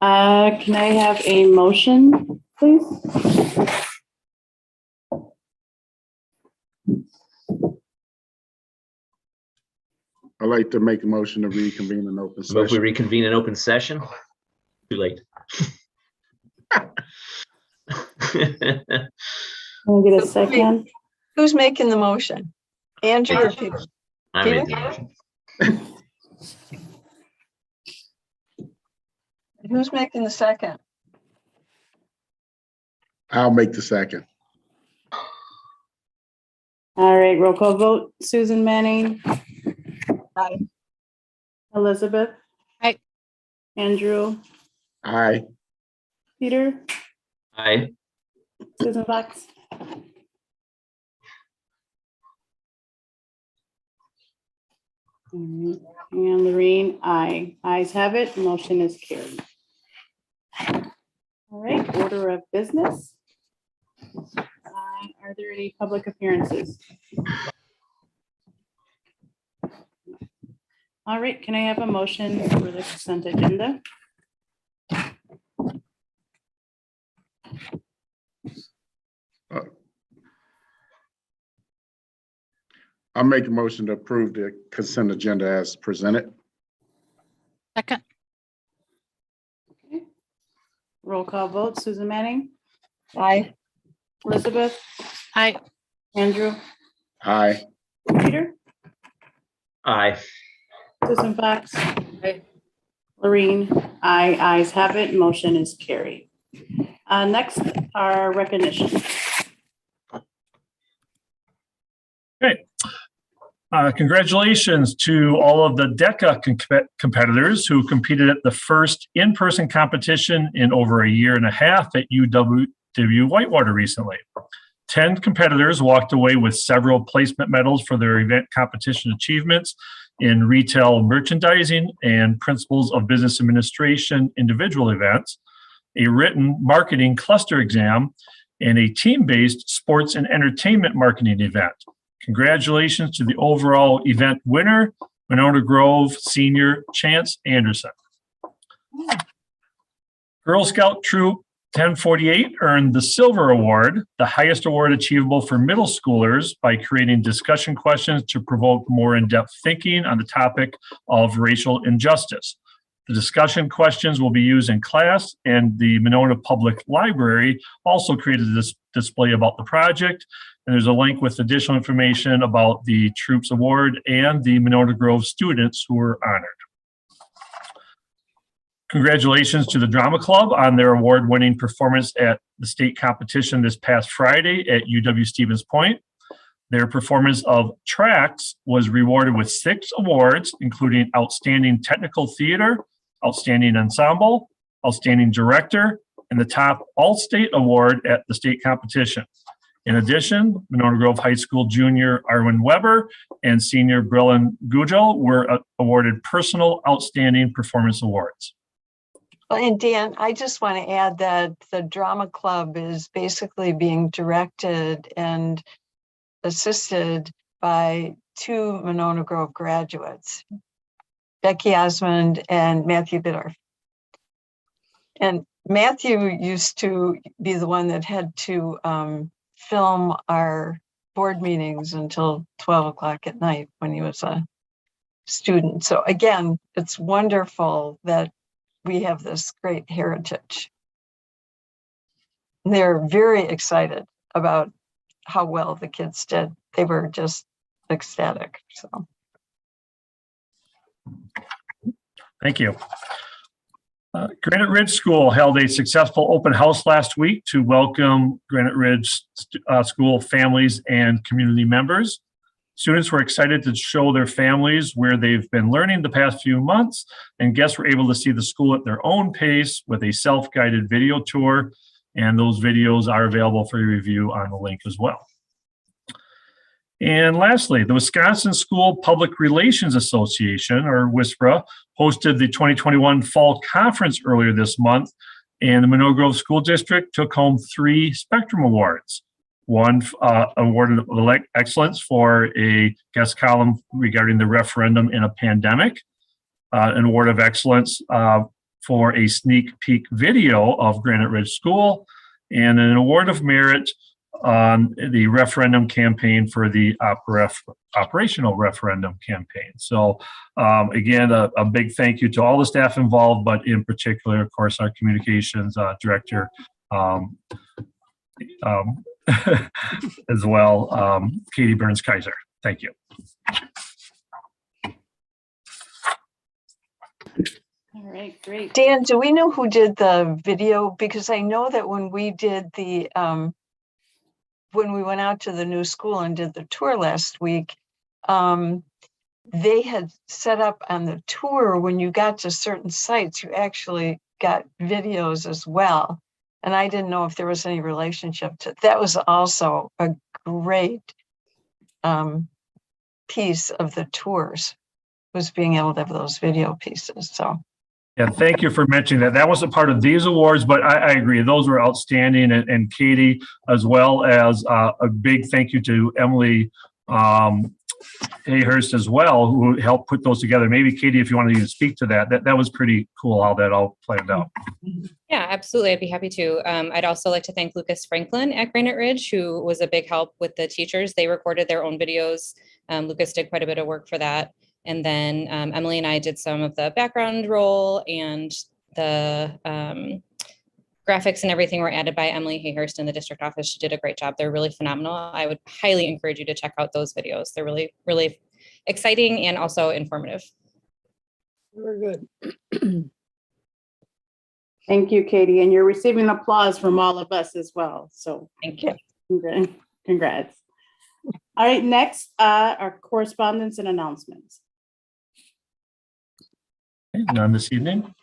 Can I have a motion, please? I'd like to make a motion to reconvene an open session. Move we reconvene an open session. Too late. Can we get a second? Who's making the motion? Andrew or Peter? I made the motion. Who's making the second? I'll make the second. All right, roll call vote. Susan Manning. Aye. Elizabeth. Aye. Andrew. Aye. Peter. Aye. Susan Fox. And Lorraine, aye. Ayes have it. Motion is carried. All right, order of business. Are there any public appearances? All right, can I have a motion for the consent agenda? I'll make a motion to approve the consent agenda as presented. Second. Okay. Roll call vote. Susan Manning. Aye. Elizabeth. Aye. Andrew. Aye. Peter. Aye. Susan Fox. Lorraine. Aye. Ayes have it. Motion is carried. Next are recognitions. Okay. Congratulations to all of the DECA competitors who competed at the first in-person competition in over a year and a half at UW Whitewater recently. 10 competitors walked away with several placement medals for their event competition achievements in retail merchandising and principles of business administration individual events, a written marketing cluster exam, and a team-based sports and entertainment marketing event. Congratulations to the overall event winner, Monona Grove Senior Chance Anderson. Girl Scout Troop 1048 earned the Silver Award, the highest award achievable for middle schoolers, by creating discussion questions to provoke more in-depth thinking on the topic of racial injustice. The discussion questions will be used in class, and the Monona Public Library also created this display about the project. And there's a link with additional information about the Troops Award and the Monona Grove students who were honored. Congratulations to the Drama Club on their award-winning performance at the state competition this past Friday at UW Stevens Point. Their performance of Tracks was rewarded with 6 awards, including Outstanding Technical Theater, Outstanding Ensemble, Outstanding Director, and the top All-State Award at the state competition. In addition, Monona Grove High School junior Arwen Weber and senior Brillen Gugel were awarded Personal Outstanding Performance Awards. Well, and Dan, I just want to add that the drama club is basically being directed and assisted by 2 Monona Grove graduates, Becky Osmond and Matthew Biddorf. And Matthew used to be the one that had to film our board meetings until 12 o'clock at night when he was a student. So again, it's wonderful that we have this great heritage. They're very excited about how well the kids did. They were just ecstatic. So Thank you. Granite Ridge School held a successful open house last week to welcome Granite Ridge School families and community members. Students were excited to show their families where they've been learning the past few months, and guests were able to see the school at their own pace with a self-guided video tour, and those videos are available for your review on the link as well. And lastly, the Wisconsin School Public Relations Association, or WSPRA, hosted the 2021 Fall Conference earlier this month, and the Monona Grove School District took home 3 Spectrum Awards. One awarded excellence for a guest column regarding the referendum in a pandemic, an award of excellence for a sneak peek video of Granite Ridge School, and an award of merit on the referendum campaign for the operational referendum campaign. So again, a big thank you to all the staff involved, but in particular, of course, our communications director as well, Katie Burns-Kaiser. Thank you. All right, great. Dan, do we know who did the video? Because I know that when we did the, when we went out to the new school and did the tour last week, they had set up on the tour, when you got to certain sites, you actually got videos as well. And I didn't know if there was any relationship to that. Was also a great piece of the tours, was being able to have those video pieces. So yeah, thank you for mentioning that. That wasn't part of these awards, but I agree. Those were outstanding. And Katie, as well as a big thank you to Emily Hayhurst as well, who helped put those together. Maybe Katie, if you want to even speak to that, that was pretty cool how that all planned out. Yeah, absolutely. I'd be happy to. I'd also like to thank Lucas Franklin at Granite Ridge, who was a big help with the teachers. They recorded their own videos. Lucas did quite a bit of work for that. And then Emily and I did some of the background roll, and the graphics and everything were added by Emily Hayhurst in the district office. She did a great job. They're really phenomenal. I would highly encourage you to check out those videos. They're really, really exciting and also informative. Very good. Thank you, Katie. And you're receiving applause from all of us as well. So Thank you. congrats. All right, next are correspondence and announcements. None this evening.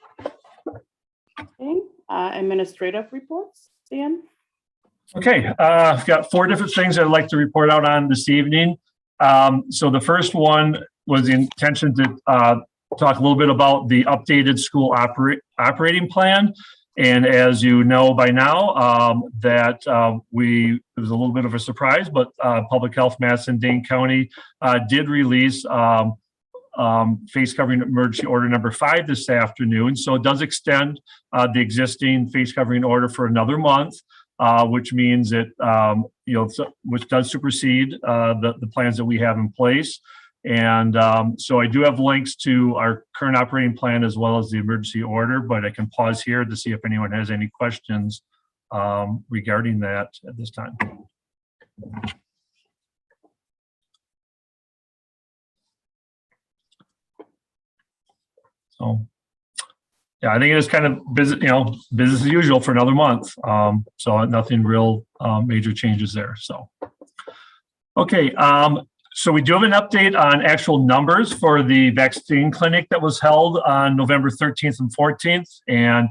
Okay, administrative reports, Dan? Okay, I've got 4 different things I'd like to report out on this evening. So the first one was the intention to talk a little bit about the updated school operating plan. And as you know by now, that it was a little bit of a surprise, but Public Health Madison Dane County did release face covering emergency order number 5 this afternoon. So it does extend the existing face covering order for another month, which means it, which does supersede the plans that we have in place. And so I do have links to our current operating plan as well as the emergency order, but I can pause here to see if anyone has any questions regarding that at this time. So, yeah, I think it is kind of business, business as usual for another month. So nothing real major changes there. So, okay. So we do have an update on actual numbers for the vaccine clinic that was held on November 13th and 14th, and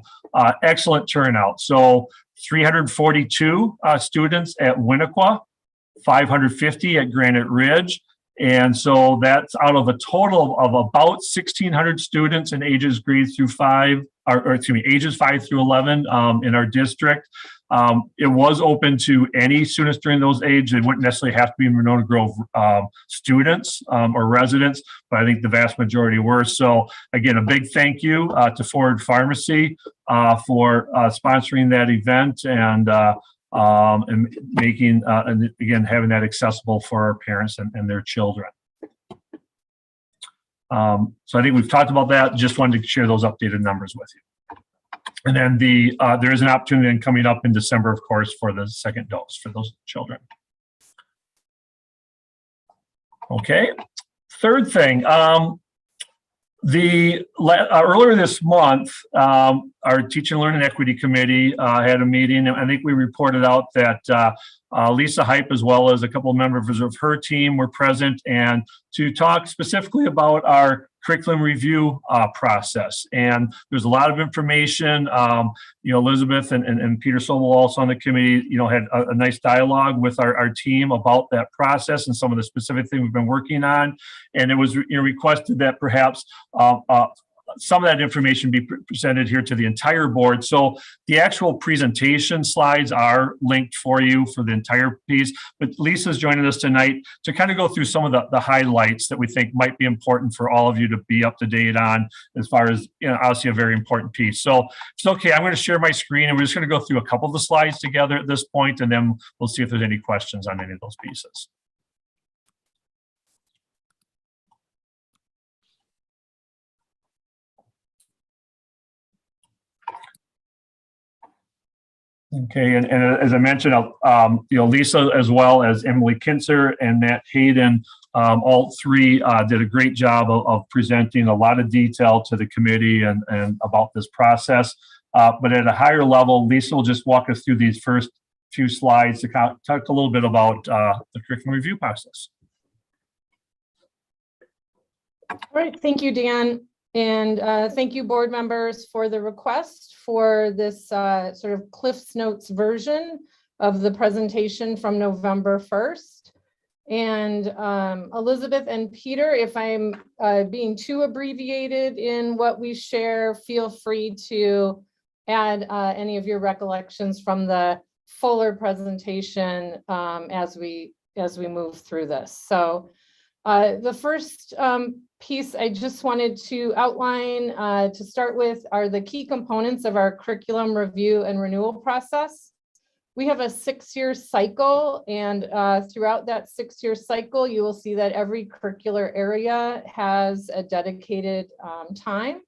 excellent turnout. So 342 students at Winnequa, 550 at Granite Ridge. And so that's out of a total of about 1,600 students in ages grades through 5, or excuse me, ages 5 through 11 in our district. It was open to any students during those ages. It wouldn't necessarily have to be Monona Grove students or residents, but I think the vast majority were. So again, a big thank you to Forward Pharmacy for sponsoring that event and making, and again, having that accessible for our parents and their children. So I think we've talked about that. Just wanted to share those updated numbers with you. And then there is an opportunity coming up in December, of course, for the second dose for those children. Okay, third thing. Earlier this month, our Teaching and Learning Equity Committee had a meeting, and I think we reported out that Lisa Hype, as well as a couple of members of her team, were present and to talk specifically about our curriculum review process. And there's a lot of information. Elizabeth and Peter Sobel, also on the committee, had a nice dialogue with our team about that process and some of the specific things we've been working on. And it was requested that perhaps some of that information be presented here to the entire board. So the actual presentation slides are linked for you for the entire piece, but Lisa's joining us tonight to kind of go through some of the highlights that we think might be important for all of you to be up to date on, as far as, obviously a very important piece. So it's okay, I'm going to share my screen and we're just going to go through a couple of the slides together at this point, and then we'll see if there's any questions on any of those pieces. Okay, and as I mentioned, Lisa, as well as Emily Kinzer and Matt Hayden, all three did a great job of presenting a lot of detail to the committee and about this process. But at a higher level, Lisa will just walk us through these first few slides to talk a little bit about the curriculum review process. All right, thank you, Dan. And thank you, board members, for the request for this sort of Cliff's Notes version of the presentation from November 1st. And Elizabeth and Peter, if I'm being too abbreviated in what we share, feel free to add any of your recollections from the fuller presentation as we move through this. So the first piece I just wanted to outline to start with are the key components of our curriculum review and renewal process. We have a 6-year cycle, and throughout that 6-year cycle, you will see that every curricular area has a dedicated time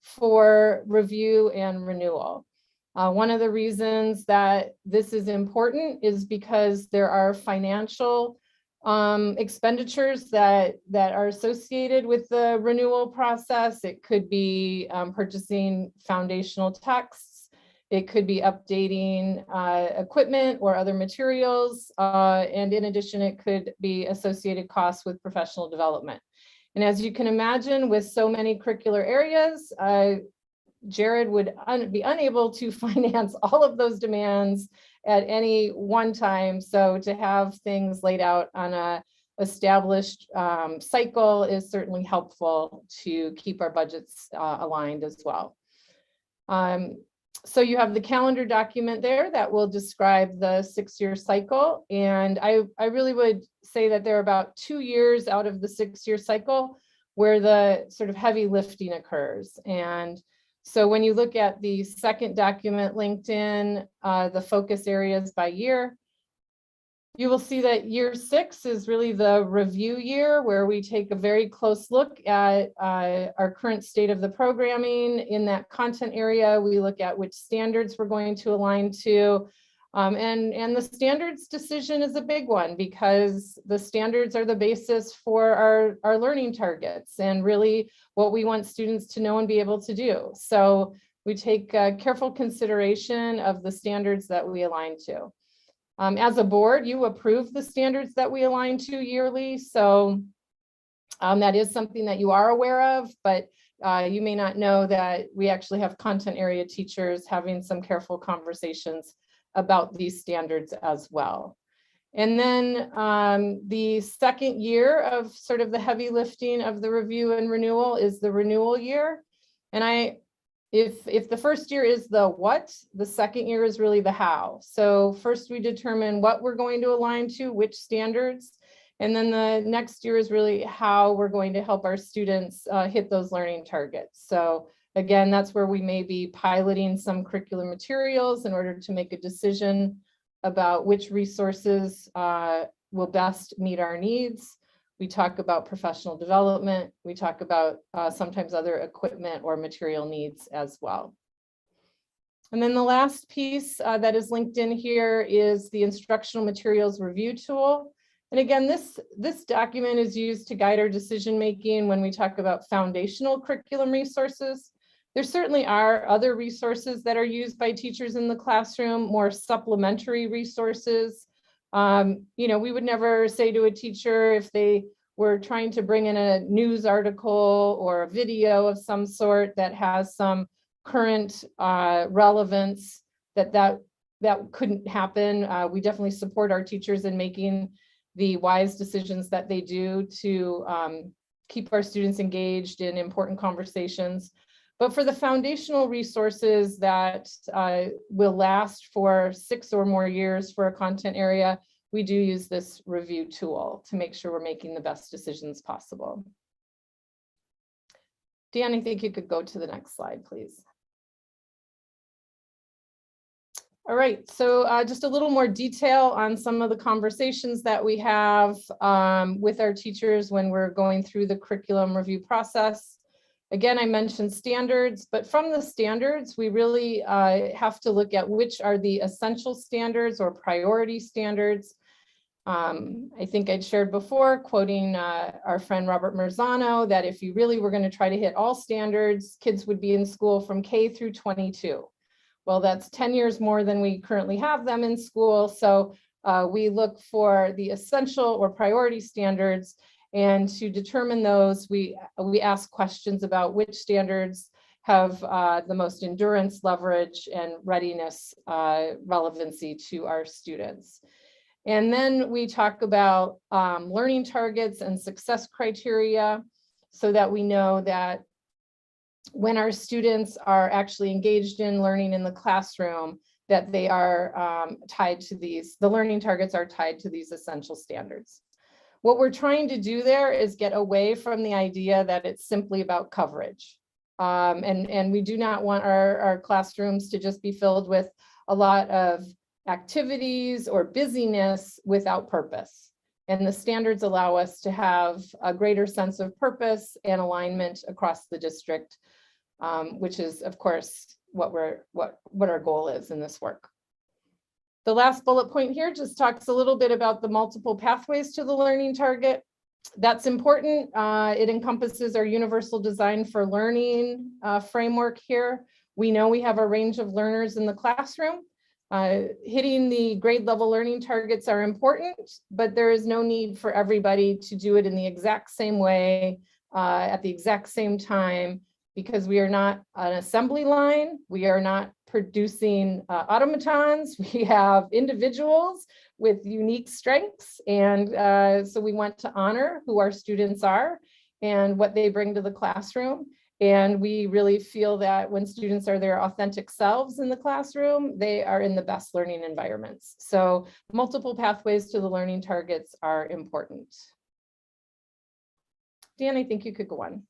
for review and renewal. One of the reasons that this is important is because there are financial expenditures that are associated with the renewal process. It could be purchasing foundational texts. It could be updating equipment or other materials. And in addition, it could be associated costs with professional development. And as you can imagine, with so many curricular areas, Jared would be unable to finance all of those demands at any one time. So to have things laid out on a established cycle is certainly helpful to keep our budgets aligned as well. So you have the calendar document there that will describe the 6-year cycle. And I really would say that there are about 2 years out of the 6-year cycle where the sort of heavy lifting occurs. And so when you look at the second document linked in, the focus areas by year, you will see that year 6 is really the review year, where we take a very close look at our current state of the programming. In that content area, we look at which standards we're going to align to. And the standards decision is a big one, because the standards are the basis for our learning targets and really what we want students to know and be able to do. So we take careful consideration of the standards that we align to. As a board, you approve the standards that we align to yearly. So that is something that you are aware of, but you may not know that we actually have content area teachers having some careful conversations about these standards as well. And then the second year of sort of the heavy lifting of the review and renewal is the renewal year. And if the first year is the what, the second year is really the how. So first we determine what we're going to align to, which standards, and then the next year is really how we're going to help our students hit those learning targets. So again, that's where we may be piloting some curricular materials in order to make a decision about which resources will best meet our needs. We talk about professional development. We talk about sometimes other equipment or material needs as well. And then the last piece that is linked in here is the instructional materials review tool. And again, this document is used to guide our decision-making when we talk about foundational curriculum resources. There certainly are other resources that are used by teachers in the classroom, more supplementary resources. We would never say to a teacher, if they were trying to bring in a news article or a video of some sort that has some current relevance, that couldn't happen. We definitely support our teachers in making the wise decisions that they do to keep our students engaged in important conversations. But for the foundational resources that will last for 6 or more years for a content area, we do use this review tool to make sure we're making the best decisions possible. Dan, I think you could go to the next slide, please. All right, so just a little more detail on some of the conversations that we have with our teachers when we're going through the curriculum review process. Again, I mentioned standards, but from the standards, we really have to look at which are the essential standards or priority standards. I think I'd shared before, quoting our friend Robert Marzano, that if you really were going to try to hit all standards, kids would be in school from K through 22. Well, that's 10 years more than we currently have them in school. So we look for the essential or priority standards, and to determine those, we ask questions about which standards have the most endurance, leverage, and readiness relevancy to our students. And then we talk about learning targets and success criteria so that we know that when our students are actually engaged in learning in the classroom, that they are tied to these, the learning targets are tied to these essential standards. What we're trying to do there is get away from the idea that it's simply about coverage. And we do not want our classrooms to just be filled with a lot of activities or busyness without purpose. And the standards allow us to have a greater sense of purpose and alignment across the district, which is, of course, what our goal is in this work. The last bullet point here just talks a little bit about the multiple pathways to the learning target. That's important. It encompasses our universal design for learning framework here. We know we have a range of learners in the classroom. Hitting the grade level learning targets are important, but there is no need for everybody to do it in the exact same way at the exact same time, because we are not an assembly line. We are not producing automatons. We have individuals with unique strengths. And so we want to honor who our students are and what they bring to the classroom. And we really feel that when students are their authentic selves in the classroom, they are in the best learning environments. So multiple pathways to the learning targets are important. Dan, I think you could go on.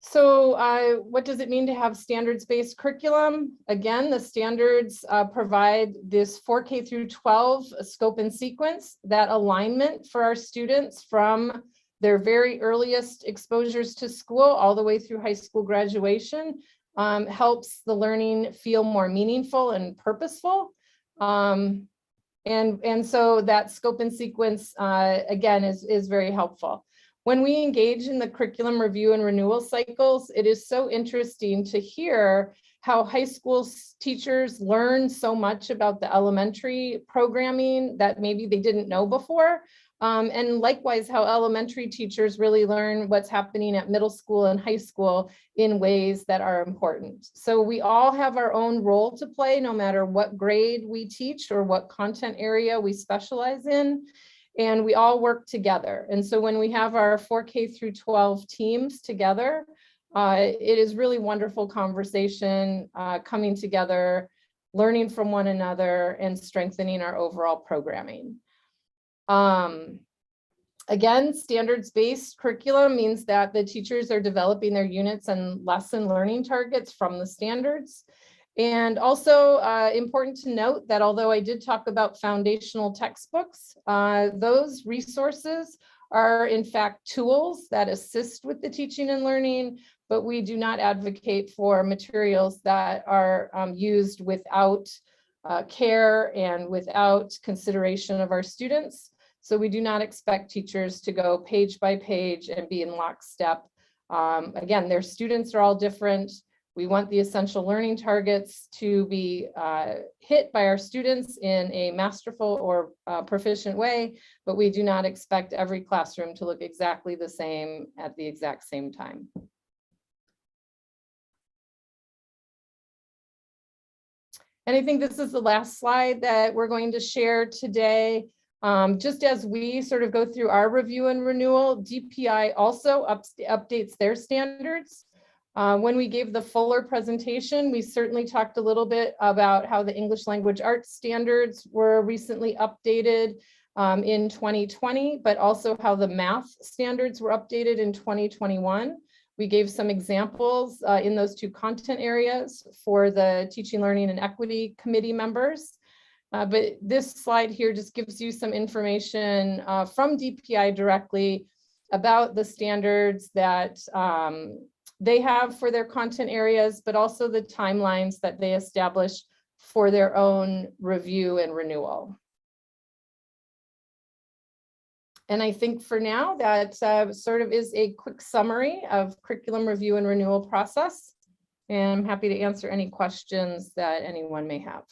So what does it mean to have standards-based curriculum? Again, the standards provide this 4K through 12 scope and sequence. That alignment for our students from their very earliest exposures to school all the way through high school graduation helps the learning feel more meaningful and purposeful. And so that scope and sequence, again, is very helpful. When we engage in the curriculum review and renewal cycles, it is so interesting to hear how high school teachers learn so much about the elementary programming that maybe they didn't know before. And likewise, how elementary teachers really learn what's happening at middle school and high school in ways that are important. So we all have our own role to play, no matter what grade we teach or what content area we specialize in. And we all work together. And so when we have our 4K through 12 teams together, it is really wonderful conversation, coming together, learning from one another, and strengthening our overall programming. Again, standards-based curriculum means that the teachers are developing their units and lesson learning targets from the standards. And also important to note that although I did talk about foundational textbooks, those resources are in fact tools that assist with the teaching and learning, but we do not advocate for materials that are used without care and without consideration of our students. So we do not expect teachers to go page by page and be in lockstep. Again, their students are all different. We want the essential learning targets to be hit by our students in a masterful or proficient way, but we do not expect every classroom to look exactly the same at the exact same time. And I think this is the last slide that we're going to share today. Just as we sort of go through our review and renewal, DPI also updates their standards. When we gave the fuller presentation, we certainly talked a little bit about how the English language arts standards were recently updated in 2020, but also how the math standards were updated in 2021. We gave some examples in those two content areas for the Teaching, Learning, and Equity Committee members. But this slide here just gives you some information from DPI directly about the standards that they have for their content areas, but also the timelines that they establish for their own review and renewal. And I think for now that sort of is a quick summary of curriculum review and renewal process. And I'm happy to answer any questions that anyone may have.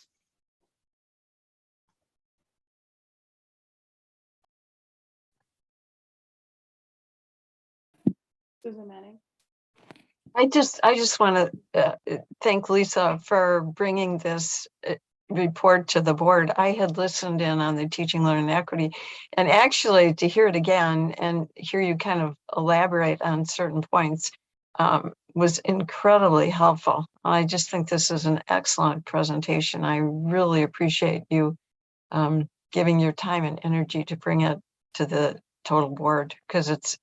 Susan Manning. I just want to thank Lisa for bringing this report to the board. I had listened in on the Teaching, Learning, and Equity, and actually to hear it again and hear you kind of elaborate on certain points was incredibly helpful. I just think this is an excellent presentation. I really appreciate you giving your time and energy to bring it to the total board, because it's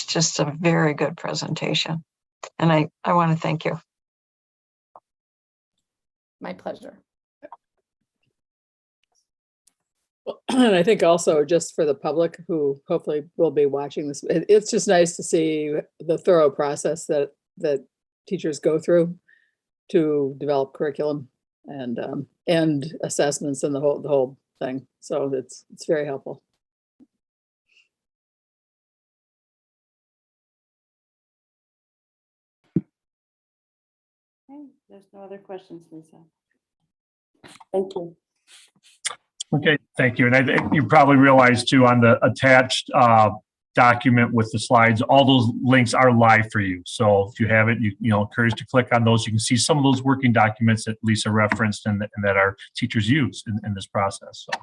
just a very good presentation. And I want to thank you. My pleasure. And I think also just for the public who hopefully will be watching this, it's just nice to see the thorough process that teachers go through to develop curriculum and assessments and the whole thing. So it's very helpful. Okay, there's no other questions, Lisa. Thank you. Okay, thank you. And I think you probably realize too, on the attached document with the slides, all those links are live for you. So if you have it, you know, encouraged to click on those. You can see some of those working documents that Lisa referenced and that our teachers use in this process. So.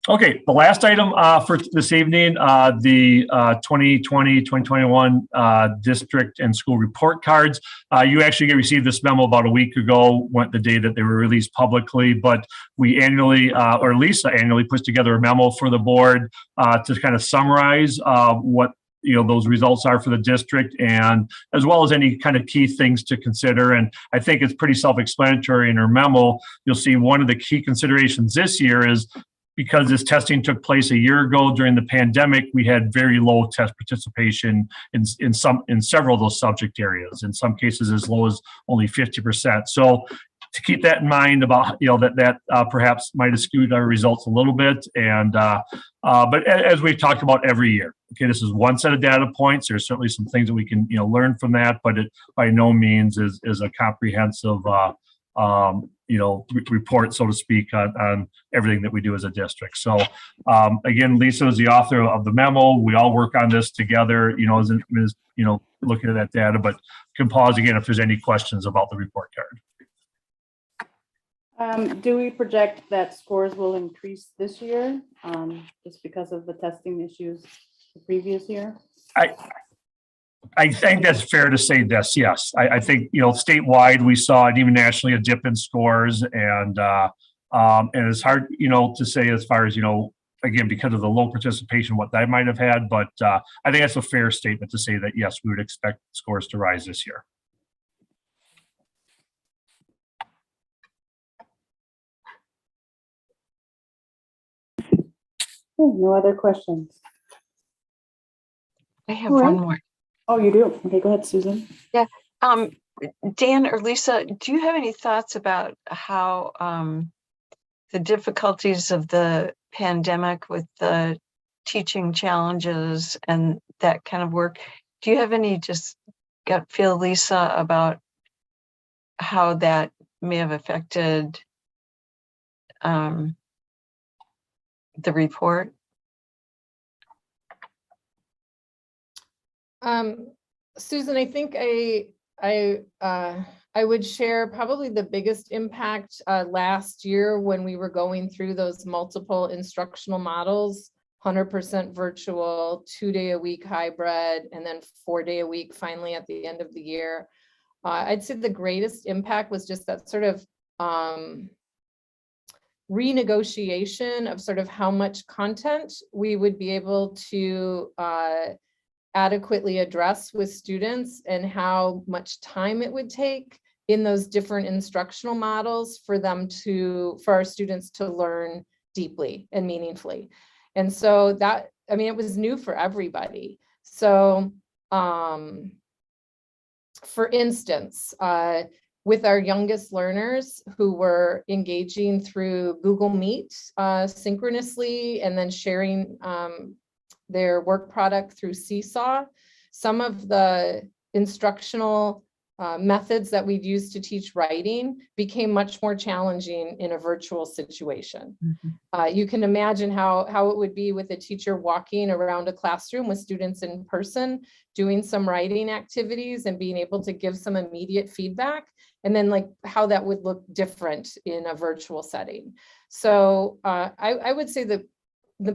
Okay, the last item for this evening, the 2020-2021 district and school report cards. You actually received this memo about a week ago, the day that they were released publicly, but we annually, or Lisa annually puts together a memo for the board to kind of summarize what those results are for the district, and as well as any kind of key things to consider. And I think it's pretty self-explanatory in her memo. You'll see one of the key considerations this year is, because this testing took place a year ago during the pandemic, we had very low test participation in several of those subject areas. In some cases, as low as only 50%. So to keep that in mind about that perhaps might have skewed our results a little bit. And but as we've talked about every year, okay, this is one set of data points. There's certainly some things that we can learn from that, but it by no means is a comprehensive report, so to speak, on everything that we do as a district. So again, Lisa is the author of the memo. We all work on this together, as looking at that data, but can pause again if there's any questions about the report card. Do we project that scores will increase this year just because of the testing issues the previous year? I think that's fair to say this, yes. I think, statewide, we saw, and even nationally, a dip in scores. And it's hard, to say as far as, again, because of the low participation, what that might have had. But I think that's a fair statement to say that, yes, we would expect scores to rise this year. No other questions. I have All right. one more. Oh, you do? Okay, go ahead, Susan. Yeah. Dan or Lisa, do you have any thoughts about how the difficulties of the pandemic with the teaching challenges and that kind of work, do you have any just gut feel, Lisa, about how that may have affected the report? Susan, I think I I would share probably the biggest impact last year when we were going through those multiple instructional models, 100% virtual, 2-day-a-week hybrid, and then 4-day-a-week finally at the end of the year. I'd say the greatest impact was just that sort of renegotiation of sort of how much content we would be able to adequately address with students and how much time it would take in those different instructional models for our students to learn deeply and meaningfully. And so that, I mean, it was new for everybody. So for instance, with our youngest learners who were engaging through Google Meet synchronously and then sharing their work product through Seesaw, some of the instructional methods that we've used to teach writing became much more challenging in a virtual situation. You can imagine how it would be with a teacher walking around a classroom with students in person, doing some writing activities and being able to give some immediate feedback, and then like how that would look different in a virtual setting. So I would say that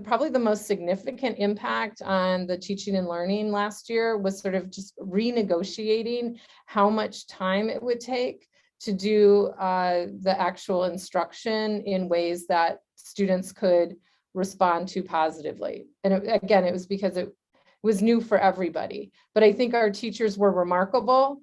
probably the most significant impact on the teaching and learning last year was sort of just renegotiating how much time it would take to do the actual instruction in ways that students could respond to positively. And again, it was because it was new for everybody. But I think our teachers were remarkable.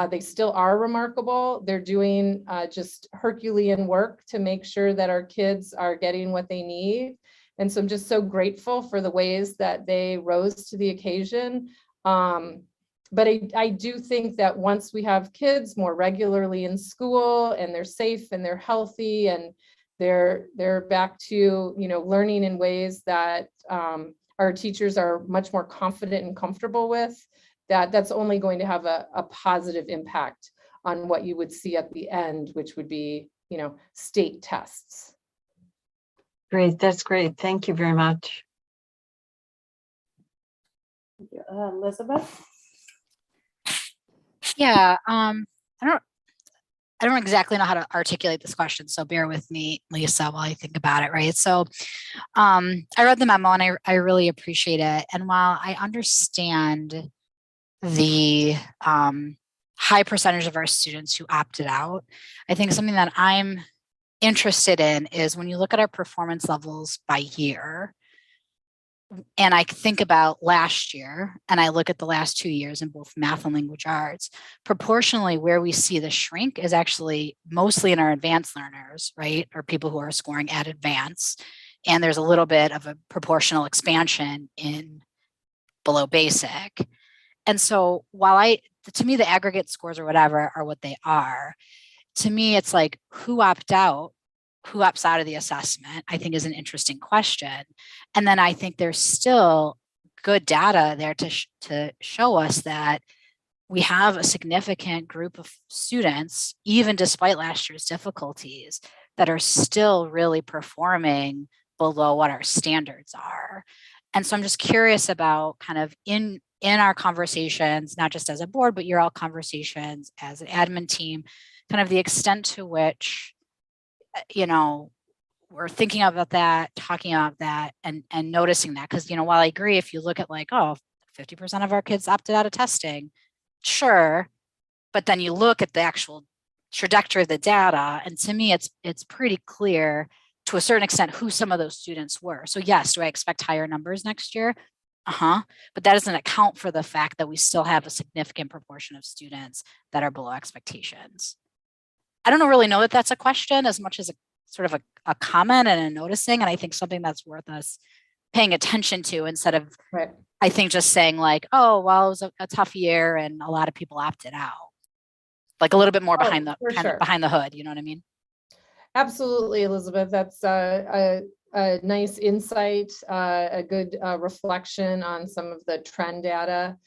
They still are remarkable. They're doing just Herculean work to make sure that our kids are getting what they need. And so I'm just so grateful for the ways that they rose to the occasion. But I do think that once we have kids more regularly in school and they're safe and they're healthy and they're back to, you know, learning in ways that our teachers are much more confident and comfortable with, that's only going to have a positive impact on what you would see at the end, which would be, you know, state tests. Great, that's great. Thank you very much. Elizabeth? Yeah, I don't exactly know how to articulate this question, so bear with me, Lisa, while I think about it, right? So I read the memo and I really appreciate it. And while I understand the high percentage of our students who opted out, I think something that I'm interested in is when you look at our performance levels by year, and I think about last year, and I look at the last 2 years in both math and language arts, proportionally where we see the shrink is actually mostly in our advanced learners, right? Or people who are scoring at advanced. And there's a little bit of a proportional expansion in below basic. And so while to me, the aggregate scores or whatever are what they are, to me, it's like who opts out of the assessment, I think is an interesting question. And then I think there's still good data there to show us that we have a significant group of students, even despite last year's difficulties, that are still really performing below what our standards are. And so I'm just curious about kind of in our conversations, not just as a board, but your all conversations as an admin team, kind of the extent to which, you know, we're thinking about that, talking about that, and noticing that. Because, you know, while I agree, if you look at like, oh, 50% of our kids opted out of testing, sure. But then you look at the actual trajectory of the data, and to me, it's pretty clear to a certain extent who some of those students were. So yes, do I expect higher numbers next year? But that doesn't account for the fact that we still have a significant proportion of students that are below expectations. I don't really know that that's a question as much as a sort of a comment and a noticing. And I think something that's worth us paying attention to instead of, right. I think just saying like, oh, well, it was a tough year and a lot of people opted out. Like a little bit more behind the hood, you know what I mean? Absolutely, Elizabeth. That's a nice insight, a good reflection on some of the trend data.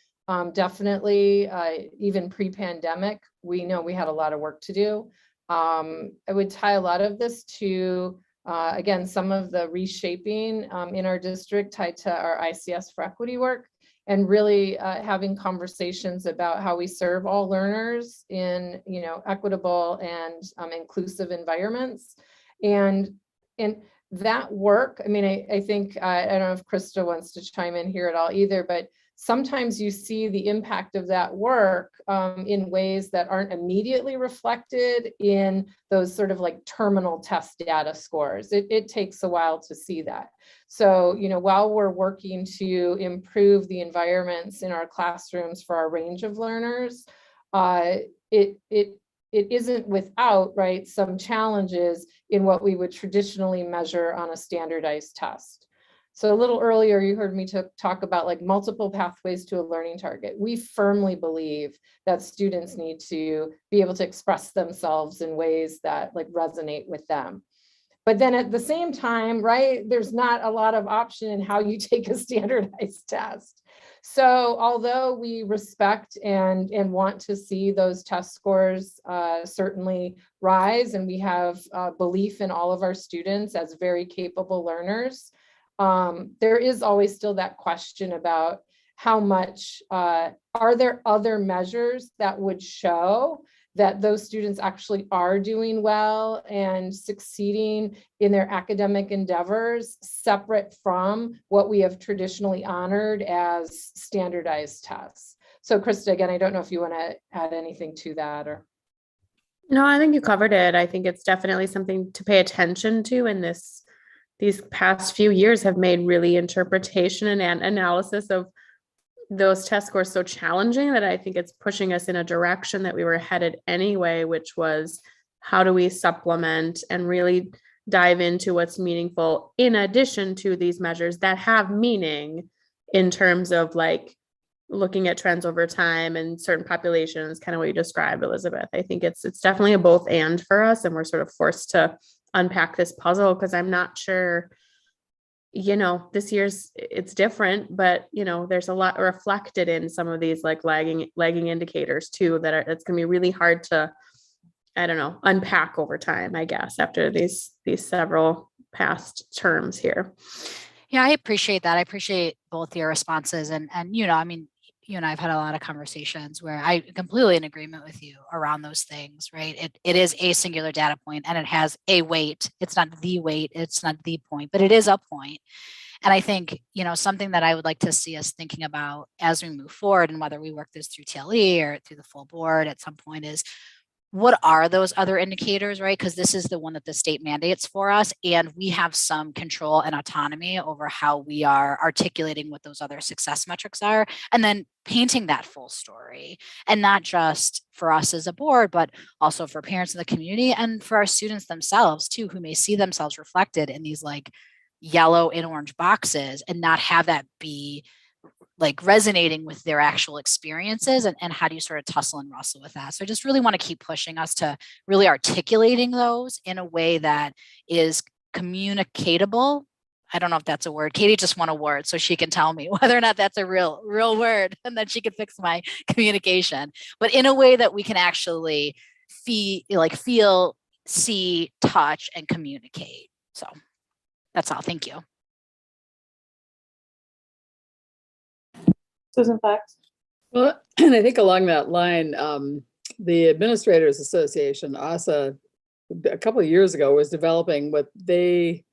Definitely, even pre-pandemic, we know we had a lot of work to do. I would tie a lot of this to, again, some of the reshaping in our district tied to our ICS for Equity work. and really having conversations about how we serve all learners in, equitable and inclusive environments. And that work, I mean, I think, I don't know if Krista wants to chime in here at all either, but sometimes you see the impact of that work in ways that aren't immediately reflected in those sort of like terminal test data scores. It takes a while to see that. So, while we're working to improve the environments in our classrooms for our range of learners, it isn't without, right, some challenges in what we would traditionally measure on a standardized test. So a little earlier, you heard me talk about like multiple pathways to a learning target. We firmly believe that students need to be able to express themselves in ways that like resonate with them. But then at the same time, right, there's not a lot of option in how you take a standardized test. So although we respect and want to see those test scores certainly rise, and we have belief in all of our students as very capable learners, there is always still that question about how much, are there other measures that would show that those students actually are doing well and succeeding in their academic endeavors, separate from what we have traditionally honored as standardized tests. So Krista, again, I don't know if you want to add anything to that or. No, I think you covered it. I think it's definitely something to pay attention to in these past few years have made really interpretation and analysis of those test scores so challenging that I think it's pushing us in a direction that we were headed anyway, which was how do we supplement and really dive into what's meaningful in addition to these measures that have meaning in terms of like looking at trends over time and certain populations, kind of what you described, Elizabeth. I think it's definitely a both and for us, and we're sort of forced to unpack this puzzle because I'm not sure, this year's it's different, but there's a lot reflected in some of these like lagging indicators too it's going to be really hard to, I don't know, unpack over time, I guess, after these several past terms here. Yeah, I appreciate that. I appreciate both your responses and I mean, you and I have had a lot of conversations where I completely in agreement with you around those things, right? It is a singular data point and it has a weight. It's not the weight, it's not the point, but it is a point. And I think, something that I would like to see us thinking about as we move forward, and whether we work this through TLE or through the full board at some point, is what are those other indicators, right? Because this is the one that the state mandates for us, and we have some control and autonomy over how we are articulating what those other success metrics are, and then painting that full story, and not just for us as a board, but also for parents in the community and for our students themselves too, who may see themselves reflected in these like yellow and orange boxes and not have that be like resonating with their actual experiences, and how do you sort of tussle and wrestle with that? So I just really want to keep pushing us to really articulating those in a way that is communicatable. I don't know if that's a word. Katie just want a word so she can tell me whether or not that's a real word, and then she can fix my communication, but in a way that we can actually feel, see, touch, and communicate. So that's all. Thank you. Susan Fox. Well, and I think along that line, the Administrators Association, ASA, a couple of years ago was developing what they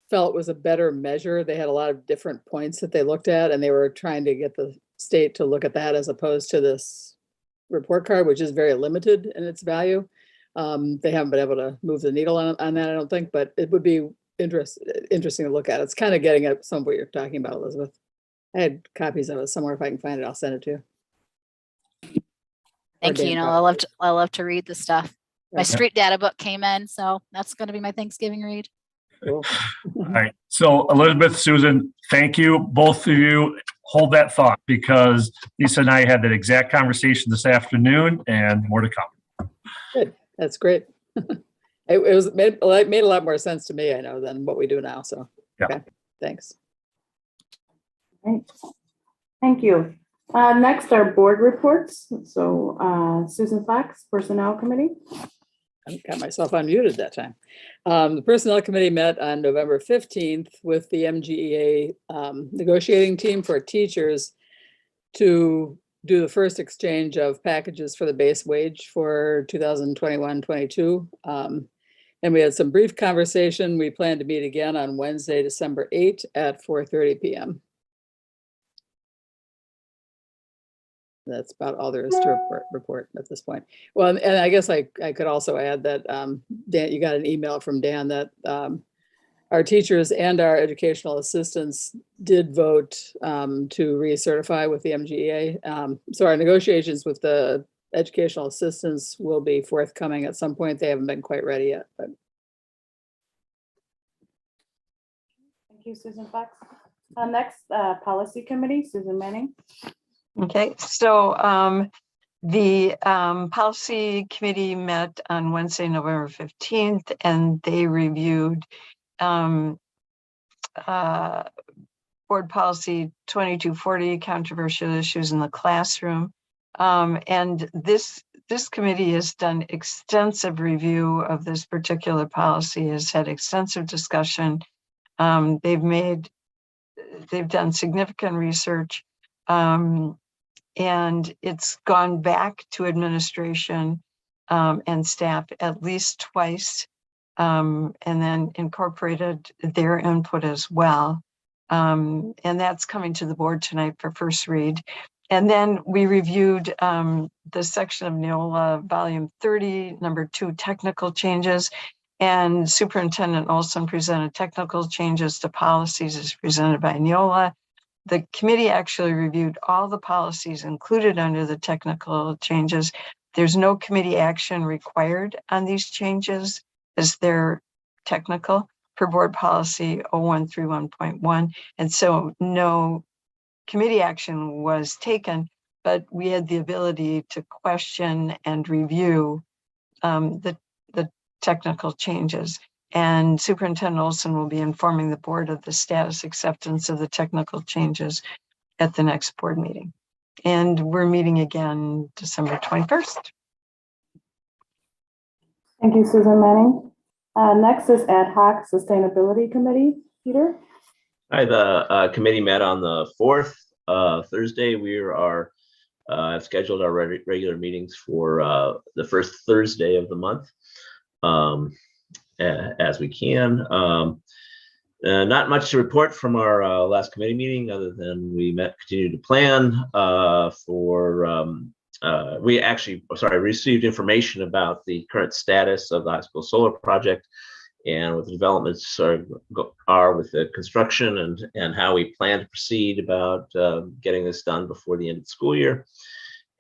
felt was a better measure. They had a lot of different points that they looked at, and they were trying to get the state to look at that as opposed to this report card, which is very limited in its value. They haven't been able to move the needle on that, I don't think, but it would be interesting to look at. It's kind of getting at some of what you're talking about, Elizabeth. I had copies of it somewhere. If I can find it, I'll send it to you. Thank you. I love to read the stuff. My street data book came in, so that's going to be my Thanksgiving read. Cool. All right. So Elizabeth, Susan, thank you. Both of you hold that thought, because Lisa and I had that exact conversation this afternoon, and more to come. Good. That's great. It made a lot more sense to me, I know, than what we do now. So, yeah. Okay. Thanks. Right. Thank you. Next are board reports. So Susan Fox, Personnel Committee. I got myself unmuted that time. The Personnel Committee met on November 15th with the MGEA negotiating team for teachers to do the first exchange of packages for the base wage for 2021-22. And we had some brief conversation. We plan to meet again on Wednesday, December 8th at 4:30 p.m. That's about all there is to report at this point. Well, and I guess I could also add that, Dan, you got an email from Dan that our teachers and our educational assistants did vote to recertify with the MGEA. So our negotiations with the educational assistants will be forthcoming at some point. They haven't been quite ready yet, but. Thank you, Susan Fox. Next, Policy Committee, Susan Manning. Okay, so the policy committee met on Wednesday, November 15th, and they reviewed board policy 2240, controversial issues in the classroom. And this committee has done extensive review of this particular policy, has had extensive discussion. They've done significant research. And it's gone back to administration and staff at least twice, and then incorporated their input as well. And that's coming to the board tonight for first read. And then we reviewed the section of Neola volume 30, number 2, technical changes. And Superintendent Olson presented technical changes to policies as presented by Neola. The committee actually reviewed all the policies included under the technical changes. There's no committee action required on these changes as they're technical for board policy 0131.1. And so no committee action was taken, but we had the ability to question and review the technical changes. And Superintendent Olson will be informing the board of the status acceptance of the technical changes at the next board meeting. And we're meeting again December 21st. Thank you, Susan Manning. Next is Ad Hoc Sustainability Committee, Peter. Hi, the committee met on the 4th, Thursday. We are scheduled our regular meetings for the first Thursday of the month. As we can. Not much to report from our last committee meeting other than we continued to plan we received information about the current status of the high school solar project and what the developments are with the construction and how we plan to proceed about getting this done before the end of the school year.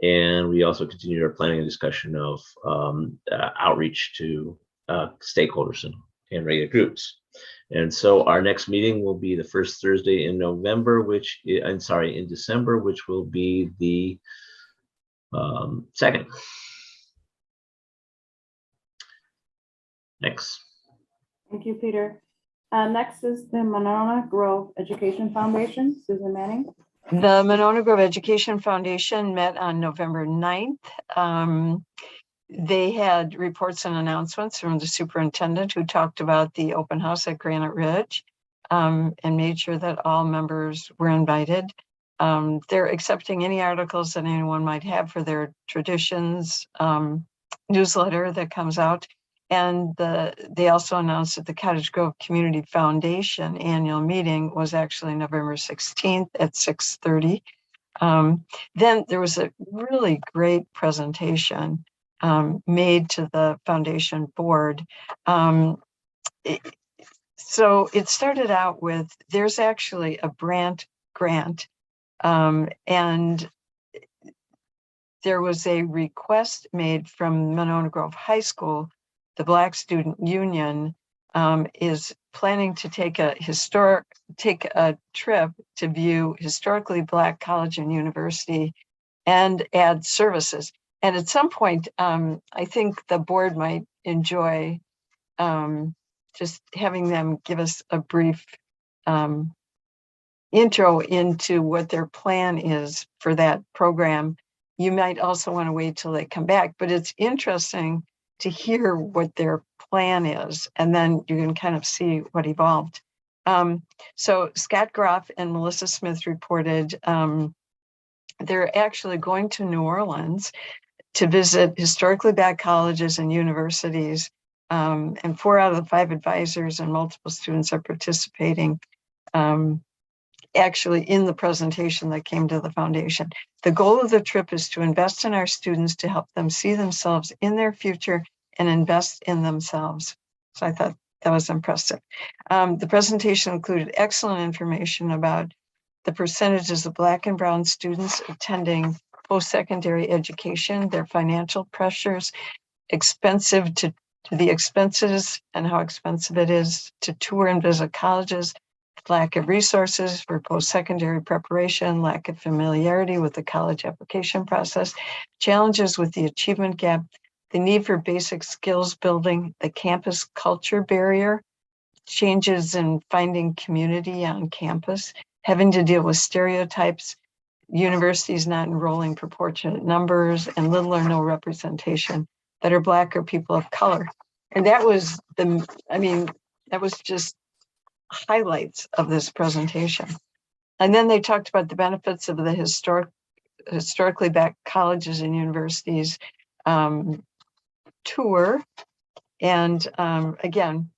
And we also continued our planning and discussion of outreach to stakeholders and regular groups. And so our next meeting will be the first Thursday in November, in December, which will be the 2nd. Next. Thank you, Peter. Next is the Monona Grove Education Foundation, Susan Manning. The Monona Grove Education Foundation met on November 9th. They had reports and announcements from the superintendent who talked about the open house at Granite Ridge and made sure that all members were invited. They're accepting any articles that anyone might have for their traditions newsletter that comes out. And they also announced that the Cottage Grove Community Foundation annual meeting was actually November 16th at 6:30. Then there was a really great presentation made to the foundation board. So it started out with, there's actually a grant, and there was a request made from Monona Grove High School. The Black Student Union is planning to take a trip to view historically Black college and university and add services. And at some point, I think the board might enjoy just having them give us a brief intro into what their plan is for that program. You might also want to wait till they come back, but it's interesting to hear what their plan is, and then you can kind of see what evolved. So Scott Groff and Melissa Smith reported they're actually going to New Orleans to visit historically black colleges and universities. And 4 out of the 5 advisors and multiple students are participating actually in the presentation that came to the foundation. The goal of the trip is to invest in our students to help them see themselves in their future and invest in themselves. So I thought that was impressive. The presentation included excellent information about the percentages of Black and Brown students attending post-secondary education, their financial pressures, to the expenses and how expensive it is to tour and visit colleges, lack of resources for post-secondary preparation, lack of familiarity with the college application process, challenges with the achievement gap, the need for basic skills building, the campus culture barrier, changes in finding community on campus, having to deal with stereotypes, universities not enrolling proportionate numbers, and little or no representation that are Black or people of color. And that was that was just highlights of this presentation. And then they talked about the benefits of the historically black colleges and universities tour. And again,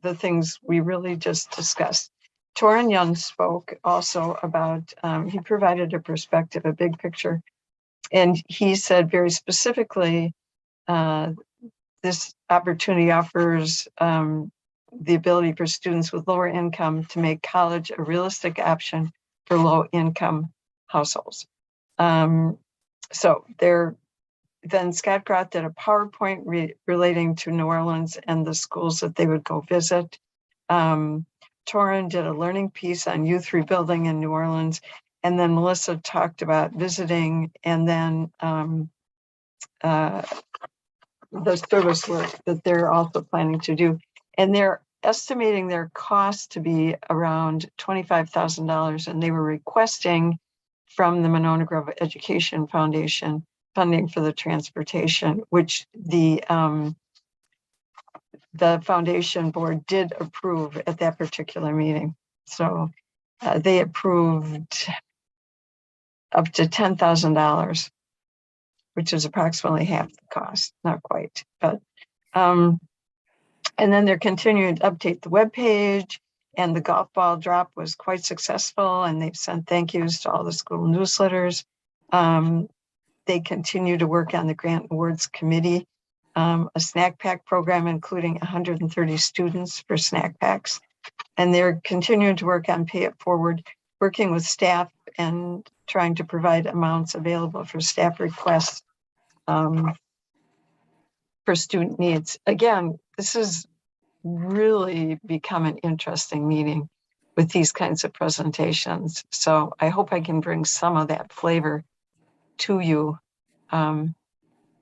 the things we really just discussed. Torrin Young spoke also about, he provided a perspective, a big picture. And he said very specifically, this opportunity offers the ability for students with lower income to make college a realistic option for low income households. So then Scott Groth did a PowerPoint relating to New Orleans and the schools that they would go visit. Torrin did a learning piece on youth rebuilding in New Orleans. And then Melissa talked about visiting and then the service work that they're also planning to do. And they're estimating their cost to be around $25,000. And they were requesting from the Monona Grove Education Foundation funding for the transportation, which the foundation board did approve at that particular meeting. So they approved up to $10,000, which is approximately half the cost, not quite, but and then they're continuing to update the webpage, and the golf ball drop was quite successful, and they've sent thank yous to all the school newsletters. They continue to work on the Grant Awards Committee, a snack pack program, including 130 students for snack packs. And they're continuing to work on Pay It Forward, working with staff and trying to provide amounts available for staff requests for student needs. Again, this has really become an interesting meeting with these kinds of presentations. So I hope I can bring some of that flavor to you.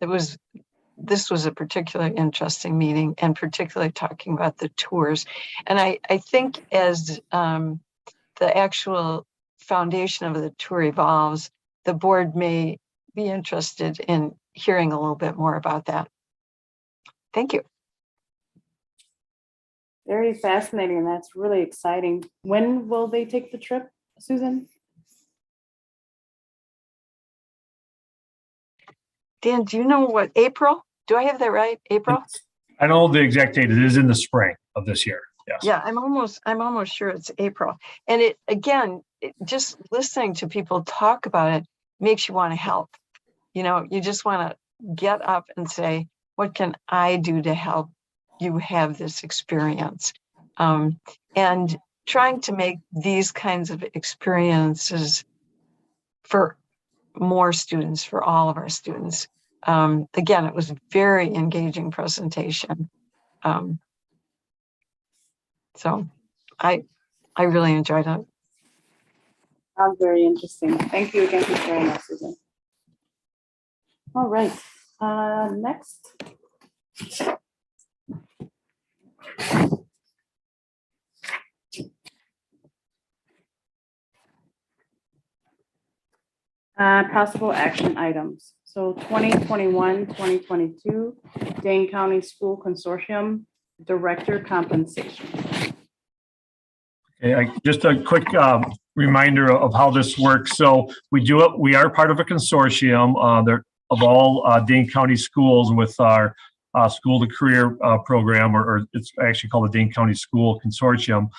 This was a particularly interesting meeting, and particularly talking about the tours. And I think as the actual foundation of the tour evolves, the board may be interested in hearing a little bit more about that. Thank you. Very fascinating. That's really exciting. When will they take the trip, Susan? Dan, do you know what, April? Do I have that right? April? I don't know the exact date. It is in the spring of this year. Yes. Yeah, I'm almost sure it's April. And it, again, just listening to people talk about it makes you want to help. You know, you just want to get up and say, what can I do to help you have this experience? And trying to make these kinds of experiences for more students, for all of our students. Again, it was a very engaging presentation. So I really enjoyed it. Sounds very interesting. Thank you again for sharing that, Susan. All right, next. Possible action items. So 2021, 2022, Dane County School Consortium Director Compensation. Okay, just a quick reminder of how this works. So we are part of a consortium of all Dane County schools with our School to Career program, or it's actually called the Dane County School Consortium.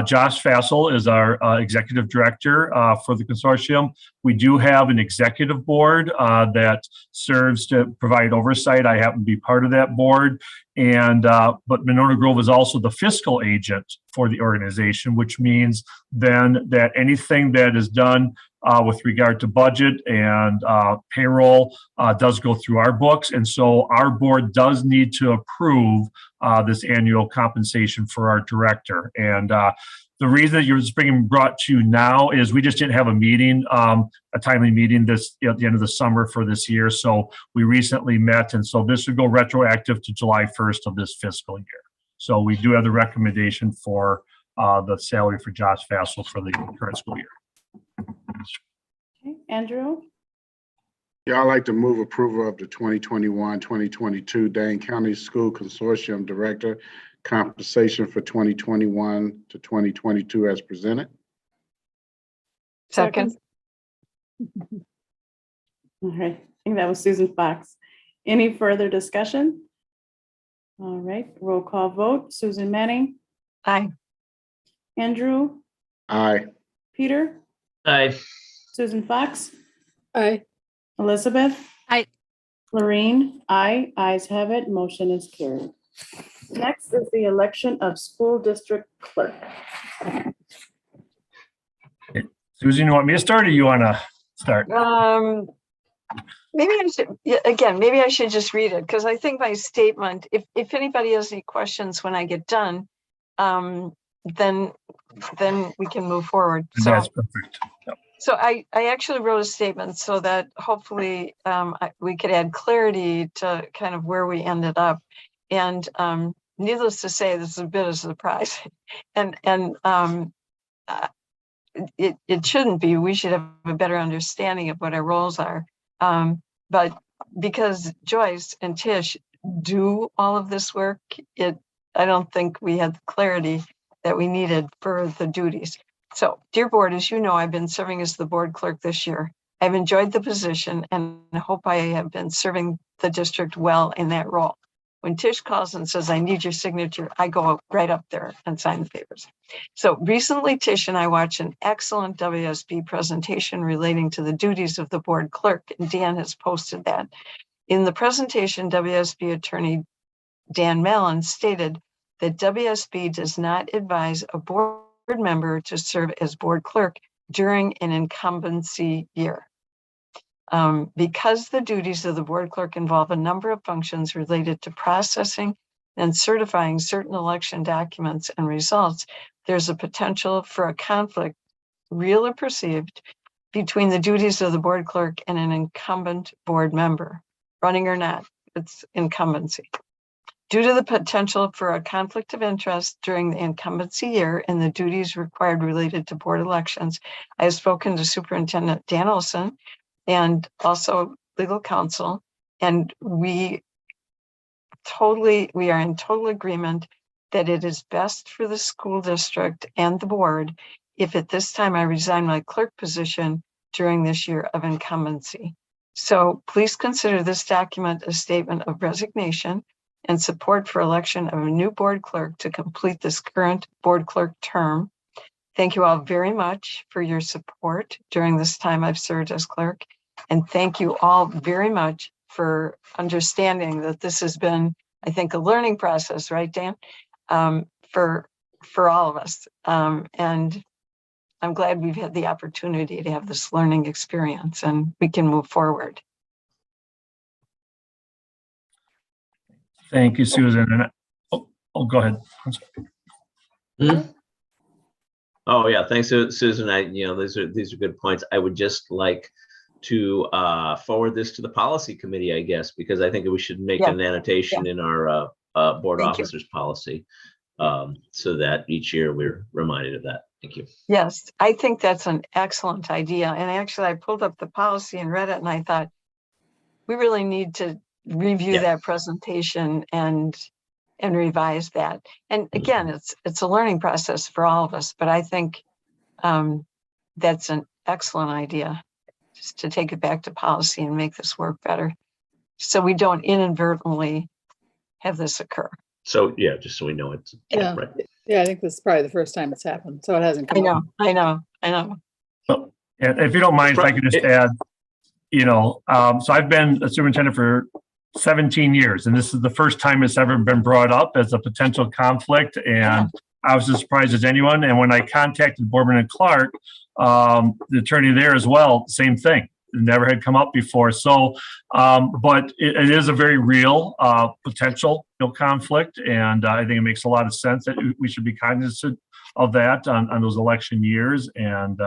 Josh Fassel is our executive director for the consortium. We do have an executive board that serves to provide oversight. I happen to be part of that board. And but Monona Grove is also the fiscal agent for the organization, which means then that anything that is done with regard to budget and payroll does go through our books. And so our board does need to approve this annual compensation for our director. And the reason that you're being brought to now is we just didn't have a meeting, a timely meeting this at the end of the summer for this year. So we recently met, and so this would go retroactive to July 1st of this fiscal year. So we do have the recommendation for the salary for Josh Fassel for the current school year. Okay, Andrew? Yeah, I'd like to move approval of the 2021-2022 Dane County School Consortium Director compensation for 2021 to 2022 as presented. Second. All right, I think that was Susan Fox. Any further discussion? All right, roll call vote. Susan Manning, Aye. Andrew, Aye. Peter, Aye. Susan Fox, Aye. Elizabeth. Aye. Lorraine, aye. Ayes have it. Motion is carried. Next is the election of school district clerk. Susan, you want me to start or you want to start? Maybe I should, yeah, again, maybe I should just read it because I think my statement, if anybody has any questions when I get done, then we can move forward. So That's perfect. Yep. So I actually wrote a statement so that hopefully we could add clarity to kind of where we ended up. And needless to say, this is a bit of a surprise. and it shouldn't be. We should have a better understanding of what our roles are. But because Joyce and Tish do all of this work, I don't think we had the clarity that we needed for the duties. So, dear board, as you know, I've been serving as the board clerk this year. I've enjoyed the position and hope I have been serving the district well in that role. When Tish calls and says, I need your signature, I go right up there and sign the papers. So recently, Tish and I watched an excellent WSB presentation relating to the duties of the board clerk, and Dan has posted that. In the presentation, WSB attorney Dan Mallon stated that WSB does not advise a board member to serve as board clerk during an incumbency year. Because the duties of the board clerk involve a number of functions related to processing and certifying certain election documents and results, there's a potential for a conflict, real or perceived, between the duties of the board clerk and an incumbent board member. Running or not, it's incumbency. Due to the potential for a conflict of interest during the incumbency year and the duties required related to board elections, I have spoken to Superintendent Dan Olson and also legal counsel, and we are in total agreement that it is best for the school district and the board if at this time I resign my clerk position during this year of incumbency. So please consider this document a statement of resignation and support for election of a new board clerk to complete this current board clerk term. Thank you all very much for your support during this time I've served as clerk. And thank you all very much for understanding that this has been, I think, a learning process, right, Dan? For all of us. And I'm glad we've had the opportunity to have this learning experience and we can move forward. Thank you, Susan. And go ahead. I'm sorry. Oh yeah, thanks, Susan. These are good points. I would just like to forward this to the policy committee, I guess, because I think we should make an annotation in our board officers policy so that each year we're reminded of that. Thank you. Yes, I think that's an excellent idea. And actually, I pulled up the policy and read it, and I thought we really need to review that presentation and revise that. And again, it's a learning process for all of us. But I think that's an excellent idea, just to take it back to policy and make this work better. So we don't inadvertently have this occur. So, yeah, just so we know it's. Yeah. Right. Yeah, I think this is probably the first time it's happened, so it hasn't I come know, up. I know, I know. So, and if you don't mind, if I could just add, so I've been a superintendent for 17 years, and this is the first time it's ever been brought up as a potential conflict. And I was as surprised as anyone. And when I contacted Boardman and Clark, the attorney there as well, same thing. It never had come up before. So, but it is a very real potential conflict. And I think it makes a lot of sense that we should be cognizant of that on those election years. And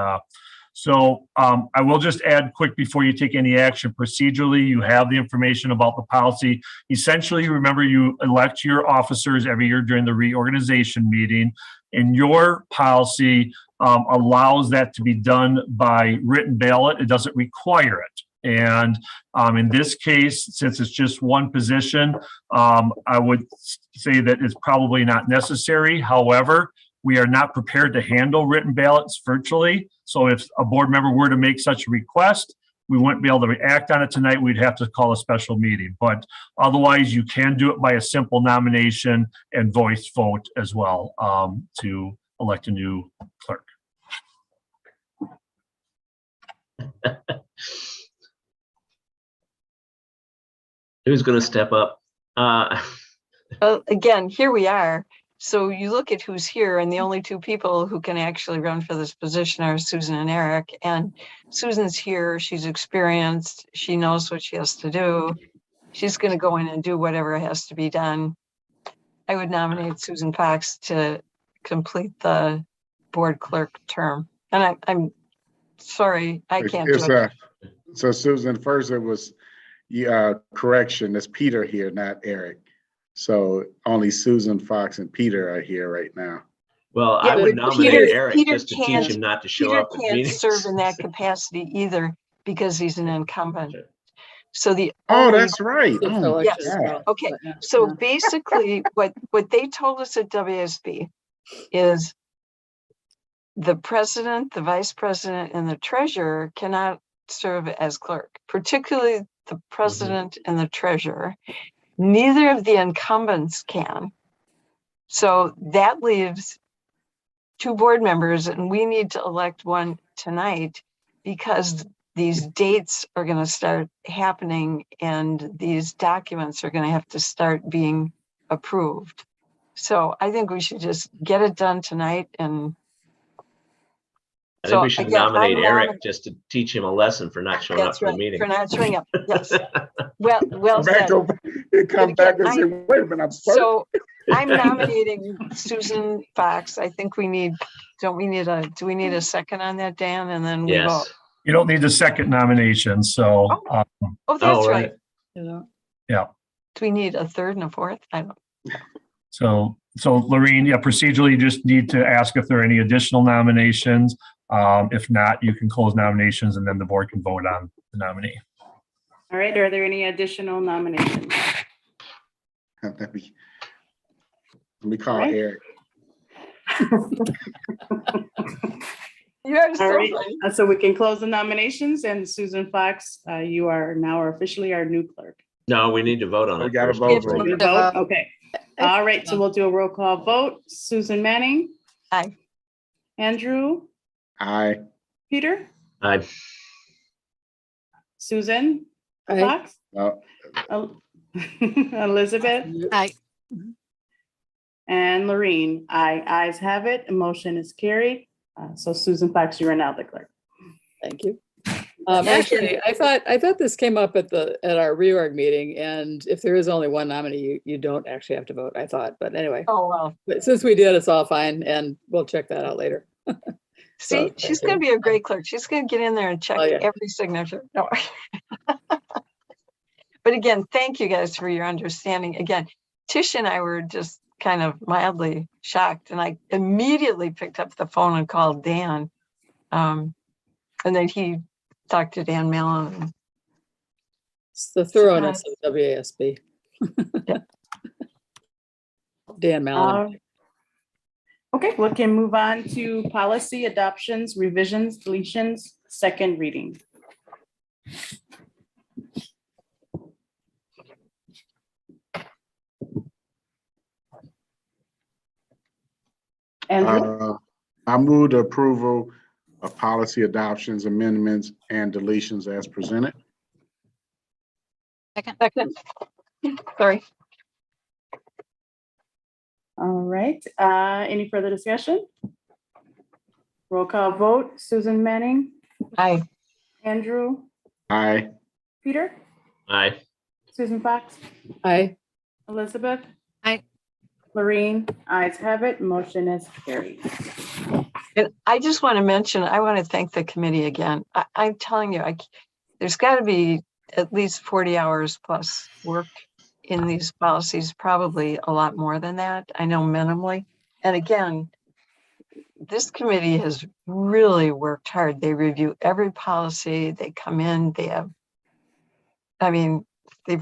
so I will just add quick before you take any action procedurally, you have the information about the policy. Essentially, remember, you elect your officers every year during the reorganization meeting, and your policy allows that to be done by written ballot. It doesn't require it. And in this case, since it's just one position, I would say that it's probably not necessary. However, we are not prepared to handle written ballots virtually. So if a board member were to make such a request, we wouldn't be able to act on it tonight. We'd have to call a special meeting. But otherwise, you can do it by a simple nomination and voice vote as well to elect a new clerk. Who's going to step up? Again, here we are. So you look at who's here, and the only two people who can actually run for this position are Susan and Eric. And Susan's here, she's experienced, she knows what she has to do. She's going to go in and do whatever has to be done. I would nominate Susan Fox to complete the board clerk term. And I'm sorry, I can't do it. So Susan, first it was correction, it's Peter here, not Eric. So only Susan Fox and Peter are here right now. Well, Yeah, I would but nominate Eric Peter just to teach can't- him not to show Peter up at can't meetings. serve in that capacity either because he's an incumbent. So the Oh, only- that's right. It's Oh, election yes. as well, Okay, but yeah, so yeah. basically what they told us at WSB is the president, the vice president, and the treasurer cannot serve as clerk, particularly the president and the treasurer. Neither of the incumbents can. So that leaves two board members, and we need to elect one tonight because these dates are going to start happening and these documents are going to have to start being approved. So I think we should just get it done tonight. And I think we should nominate I'm Eric just to teach him a lesson for not showing up that's for the right, meeting. for not showing up. Yes. Well Back said. over, you come back and say, wait a minute, I'm sorry. So I'm nominating Susan Fox. I think we need, do we need a second on that, Dan? And then we vote. Yes. You don't need a second nomination. So, Oh, that's Oh, right. right. You know, yeah. Do we need a third and a fourth? I don't. So Lorraine, yeah, procedurally, you just need to ask if there are any additional nominations. If not, you can close nominations and then the board can vote on the nominee. All right, are there any additional nominations? Let me call Right. Eric. You are All so right, funny. so we can close the nominations, and Susan Fox, you are now officially our new clerk. No, we need to vote on it. We gotta first. vote. We vote? Okay. All right, so we'll do a roll call vote. Susan Manning? Aye. Andrew? Aye. Peter? Aye. Susan I, Fox? No, Elizabeth? Aye. And Lorene? Aye. Ayes have it. A motion is carried. So Susan Fox, you are now the clerk. thank you. Actually, I thought this came up at our reorg meeting, and if there is only one nominee, you don't actually have to vote, I thought, but anyway. Oh, well. But since we did, it's all fine, and we'll check that out later. See, So, she's thank going to you. be a great clerk. She's going to get in there and check Oh, yeah. every signature. No. But again, thank you guys for your understanding. Again, Tish and I were just kind of mildly shocked, and I immediately picked up the phone and called Dan. And then he talked to Dan Mellon. It's the thoroughness of WASB. Dan Mallon. Okay, we can move on to policy adoptions, revisions, deletions, second reading. Andrew, I move the approval of policy adoptions, amendments, and deletions as presented. Second. Sorry. all right, any further discussion? Roll call vote, Susan Manning, Aye. Andrew, Aye. Peter, Aye. Susan Fox, Aye. Elizabeth. Aye. Maureen, ayes have it, motion is carried. And I just want to mention, I want to thank the committee again. I'm telling you, there's got to be at least 40 hours plus work in these policies, probably a lot more than that. I know minimally. And again, this committee has really worked hard. They review every policy. They come in, they've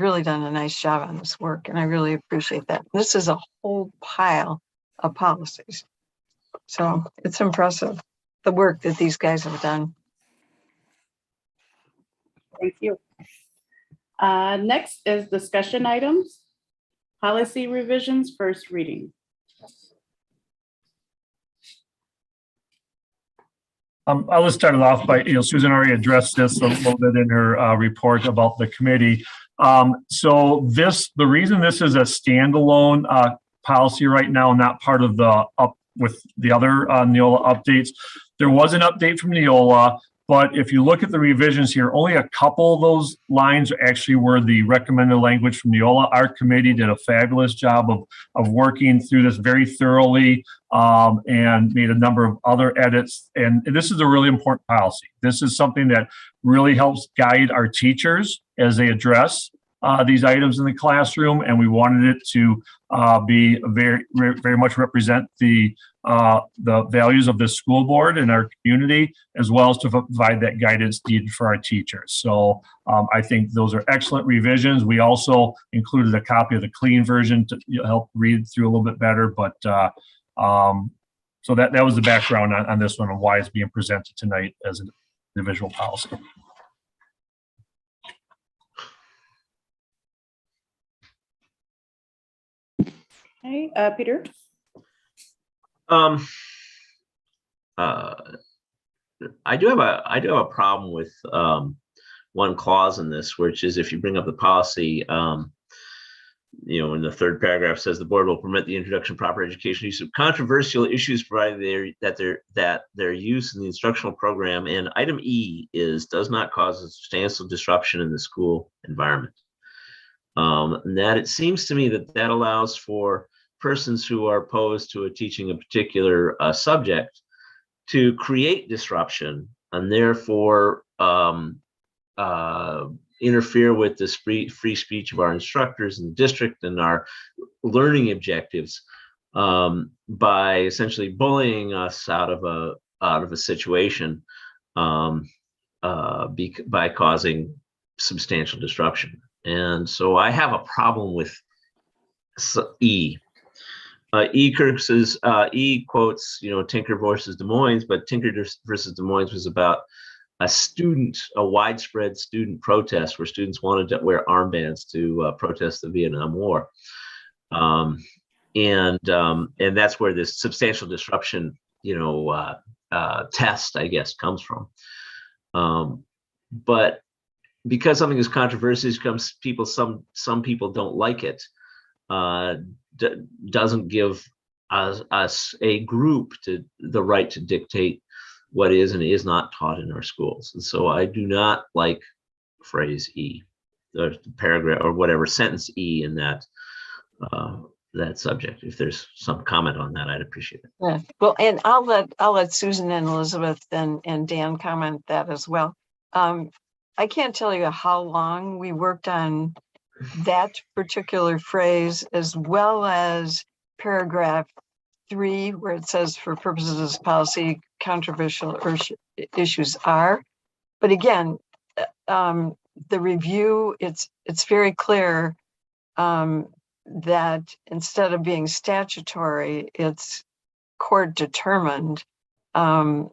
really done a nice job on this work, and I really appreciate that. This is a whole pile of policies. So it's impressive, the work that these guys have done. Thank you. Next is discussion items. Policy revisions, first reading. I'll just start it off by, Susan already addressed this a little bit in her report about the committee. So the reason this is a standalone policy right now, not part of the with the other Neola updates, there was an update from Neola, but if you look at the revisions here, only a couple of those lines actually were the recommended language from Neola. Our committee did a fabulous job of working through this very thoroughly and made a number of other edits. And this is a really important policy. This is something that really helps guide our teachers as they address these items in the classroom, and we wanted it to be very, very much represent the values of the school board and our community, as well as to provide that guidance needed for our teachers. So I think those are excellent revisions. We also included a copy of the clean version to help read through a little bit better. But so that was the background on this one and why it's being presented tonight as an individual policy. Okay, Peter. I do have a problem with one clause in this, which is if you bring up the policy, in the third paragraph says the board will permit the introduction of proper education use of controversial issues provided that their use in the instructional program. And item E does not cause a substantial disruption in the school environment. And that it seems to me that allows for persons who are opposed to teaching a particular subject to create disruption and therefore interfere with the free speech of our instructors in the district and our learning objectives by essentially bullying us out of a situation by causing substantial disruption. And so I have a problem with E. E quotes, Tinker versus Des Moines, but Tinker versus Des Moines was about a widespread student protest where students wanted to wear armbands to protest the Vietnam War. And that's where this substantial disruption, test, I guess, comes from. But because something is controversial, some people don't like it, doesn't give us a group the right to dictate what is and is not taught in our schools. And so I do not like phrase E, or paragraph, or whatever, sentence E in that subject. If there's some comment on that, I'd appreciate it. Yeah. Well, and I'll let Susan and Elizabeth and Dan comment that as well. I can't tell you how long we worked on that particular phrase, as well as paragraph 3, where it says for purposes of this policy, controversial issues are. But again, the review, it's very clear that instead of being statutory, it's court determined of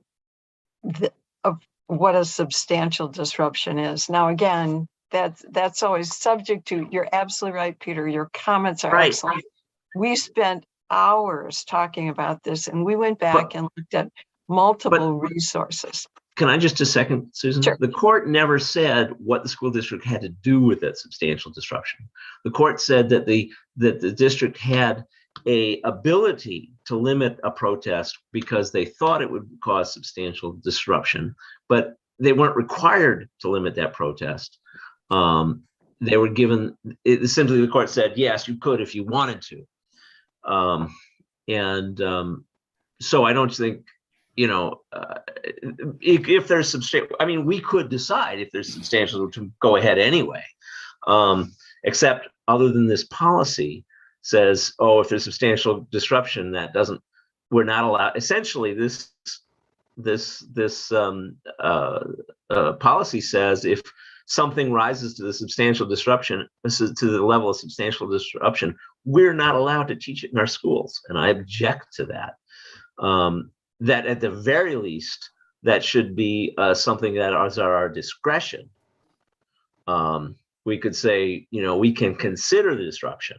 what a substantial disruption is. Now, again, that's always subject to, you're absolutely right, Peter, your comments are Right. excellent. We spent hours talking about this, and we went back and looked at multiple resources. Can I just a second, Susan? Sure. The court never said what the school district had to do with that substantial disruption. The court said that the district had a ability to limit a protest because they thought it would cause substantial disruption, but they weren't required to limit that protest. They were given, essentially the court said, yes, you could if you wanted to. So I don't think, if there's substantial, I mean, we could decide if there's substantial to go ahead anyway, except other than this policy says, oh, if there's substantial disruption, we're not allowed. Essentially, this policy says if something rises to the substantial disruption, to the level of substantial disruption, we're not allowed to teach it in our schools, and I object to that. That at the very least, that should be something that is at our discretion. We could say, we can consider the disruption,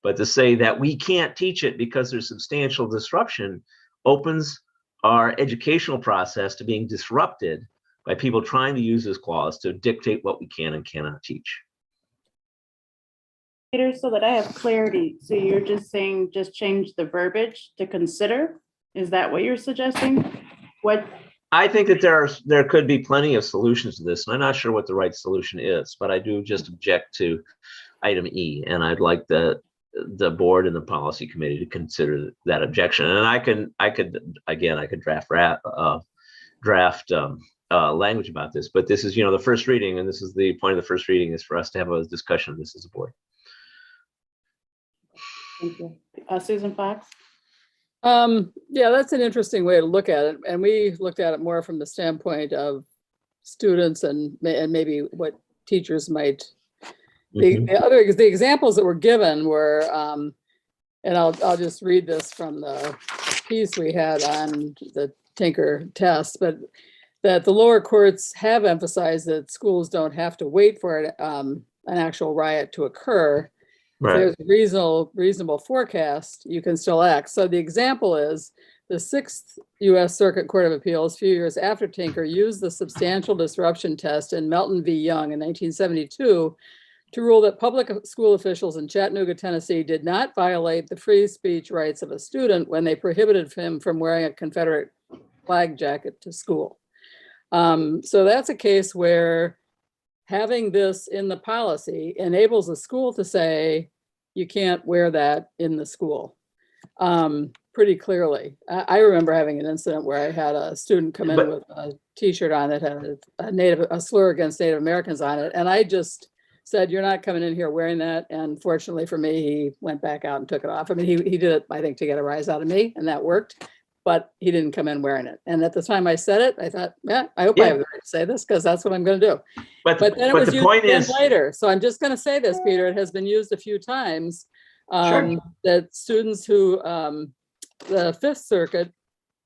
but to say that we can't teach it because there's substantial disruption opens our educational process to being disrupted by people trying to use this clause to dictate what we can and cannot teach. Peter, so that I have clarity, so you're just saying just change the verbiage to consider? Is that what you're suggesting? What? I think that there could be plenty of solutions to this, and I'm not sure what the right solution is, but I do just object to item E, and I'd like the board and the policy committee to consider that objection. And I could draft language about this, but this is, the first reading, and this is the point of the first reading, is for us to have a discussion of this as a board. Thank you. Susan Fox? Yeah, that's an interesting way to look at it. And we looked at it more from the standpoint of students and maybe what teachers might. The examples that were given were, and I'll just read this from the piece we had on the Tinker test, but that the lower courts have emphasized that schools don't have to wait for an actual riot to occur. Right. If there's a reasonable forecast, you can still act. So the example is the 6th U.S. Circuit Court of Appeals, a few years after Tinker, used the substantial disruption test in Melton v. Young in 1972 to rule that public school officials in Chattanooga, Tennessee did not violate the free speech rights of a student when they prohibited him from wearing a Confederate flag jacket to school. So that's a case where having this in the policy enables a school to say, you can't wear that in the school pretty clearly. I remember having an incident where I had a student come in with a t-shirt on that had a slur against Native Americans on it. And I just said, you're not coming in here wearing that. And fortunately for me, he went back out and took it off. I mean, he did it, I think, to get a rise out of me, and that worked. But he didn't come in wearing it. And at the time I said it, I thought, yeah, I hope I have the right to say this because that's what I'm going to do. But then it was used again later. So I'm just going to say this, Peter, it has been used a few times that students who, the 5th Circuit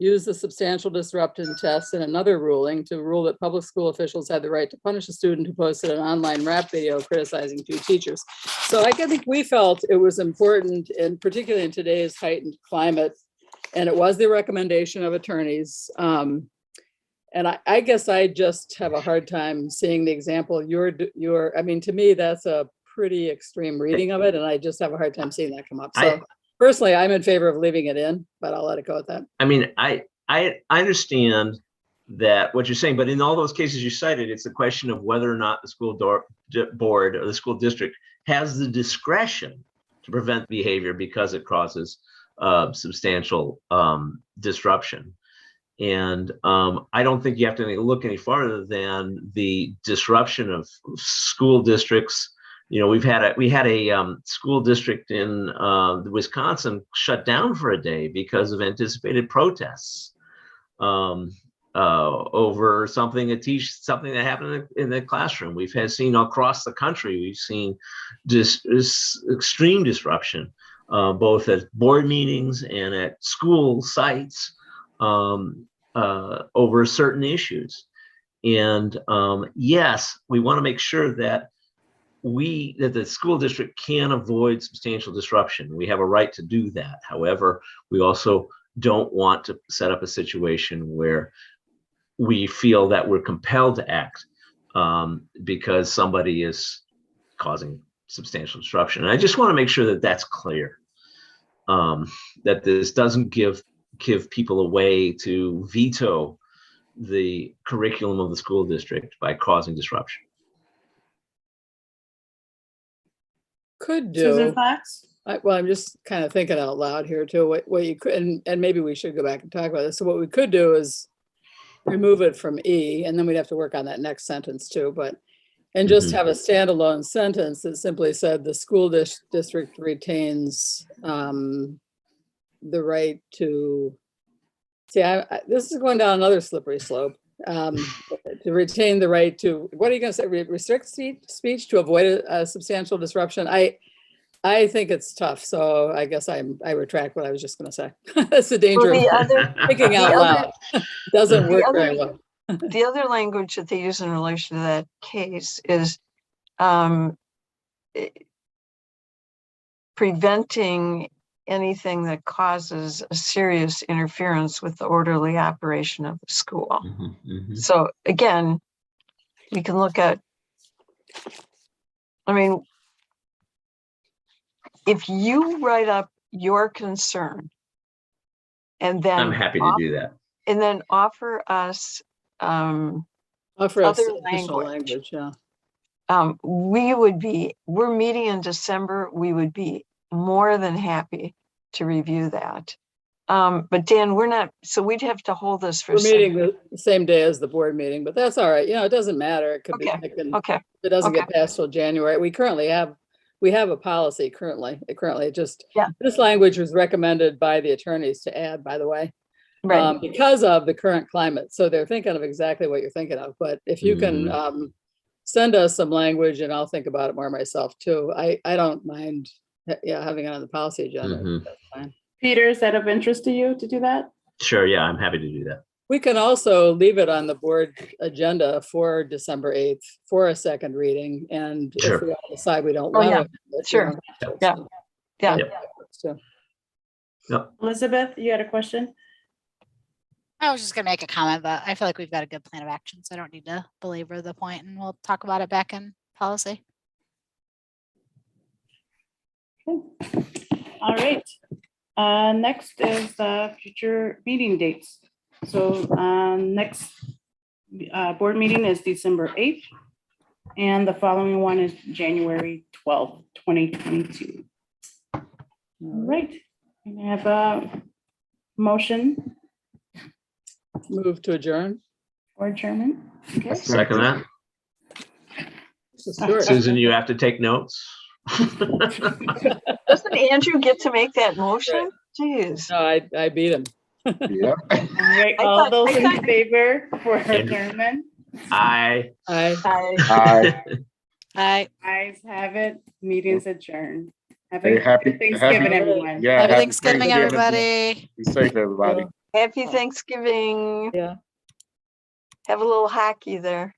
used the substantial disruption test in another ruling to rule that public school officials had the right to punish a student who posted an online rap video criticizing 2 teachers. So I think we felt it was important, and particularly in today's heightened climate, and it was the recommendation of attorneys. And I guess I just have a hard time seeing the example I mean, to me, that's a pretty extreme reading of it. And I just have a hard time seeing that come up. So personally, I'm in favor of leaving it in, but I'll let it go at that. I mean, I understand that what you're saying, but in all those cases you cited, it's a question of whether or not the school board or the school district has the discretion to prevent behavior because it causes substantial disruption. And I don't think you have to look any farther than the disruption of school districts. We had a school district in Wisconsin shut down for a day because of anticipated protests over something that happened in the classroom. We've seen across the country, we've seen this extreme disruption both at board meetings and at school sites over certain issues. And yes, we want to make sure that the school district can avoid substantial disruption. We have a right to do that. However, we also don't want to set up a situation where we feel that we're compelled to act because somebody is causing substantial disruption. And I just want to make sure that that's clear, that this doesn't give people a way to veto the curriculum of the school district by causing disruption. Could Susan do. Fox? Well, I'm just kind of thinking out loud here too. What you could, and maybe we should go back and talk about this. So what we could do is remove it from E, and then we'd have to work on that next sentence too. And just have a standalone sentence that simply said the school district retains the right to. See, this is going down another slippery slope. To retain the right to, what are you going to say? Restrict speech to avoid a substantial disruption. I think it's tough, so I guess I retract what I was just going to say. That's the danger of thinking out loud. Doesn't work very well. The other language that they use in relation to that case is preventing anything that causes a serious interference with the orderly operation of the school. So again, we can look at, I mean, if you write up your concern and then I'm happy to do that. And then offer us Offer other us additional language, yeah. We're meeting in December. We would be more than happy to review that. But Dan, we're not, so we'd have to hold this for. We're meeting the same day as the board meeting, but that's all right. You know, it doesn't matter. It could be, okay. It doesn't get passed till January. We have a policy currently. This language was recommended by the attorneys to add, by the way. Right. Because of the current climate. So they're thinking of exactly what you're thinking of. But if you can send us some language, and I'll think about it more myself too. I don't mind having it on the policy agenda. That's fine. Peter, is that of interest to you to do that? Sure, yeah, I'm happy to do that. We can also leave it on the board agenda for December 8th for a second reading. And if we all decide we don't want it. Sure. Yeah. Elizabeth, you had a question? I was just gonna make a comment, but I feel like we've got a good plan of action, so I don't need to belabor the point, and we'll talk about it back in policy. Okay. All right. Next is future meeting dates. So next board meeting is December 8th, and the following one is January 12th, 2022. All right. We have a motion. Move to adjourn. Or adjournment. Okay. Second that. Sure. Susan, you have to take notes. Doesn't Andrew get to make that motion? Jeez. No, I beat him. Yeah. All right, all those in favor for adjournment? Aye. Aye. Ayes have it. Meeting's adjourned. Have Hey, a happy good Thanksgiving, everyone. Yeah. Happy Thanksgiving, everybody. Be safe, everybody. Happy Thanksgiving. Yeah. Have a little hockey there.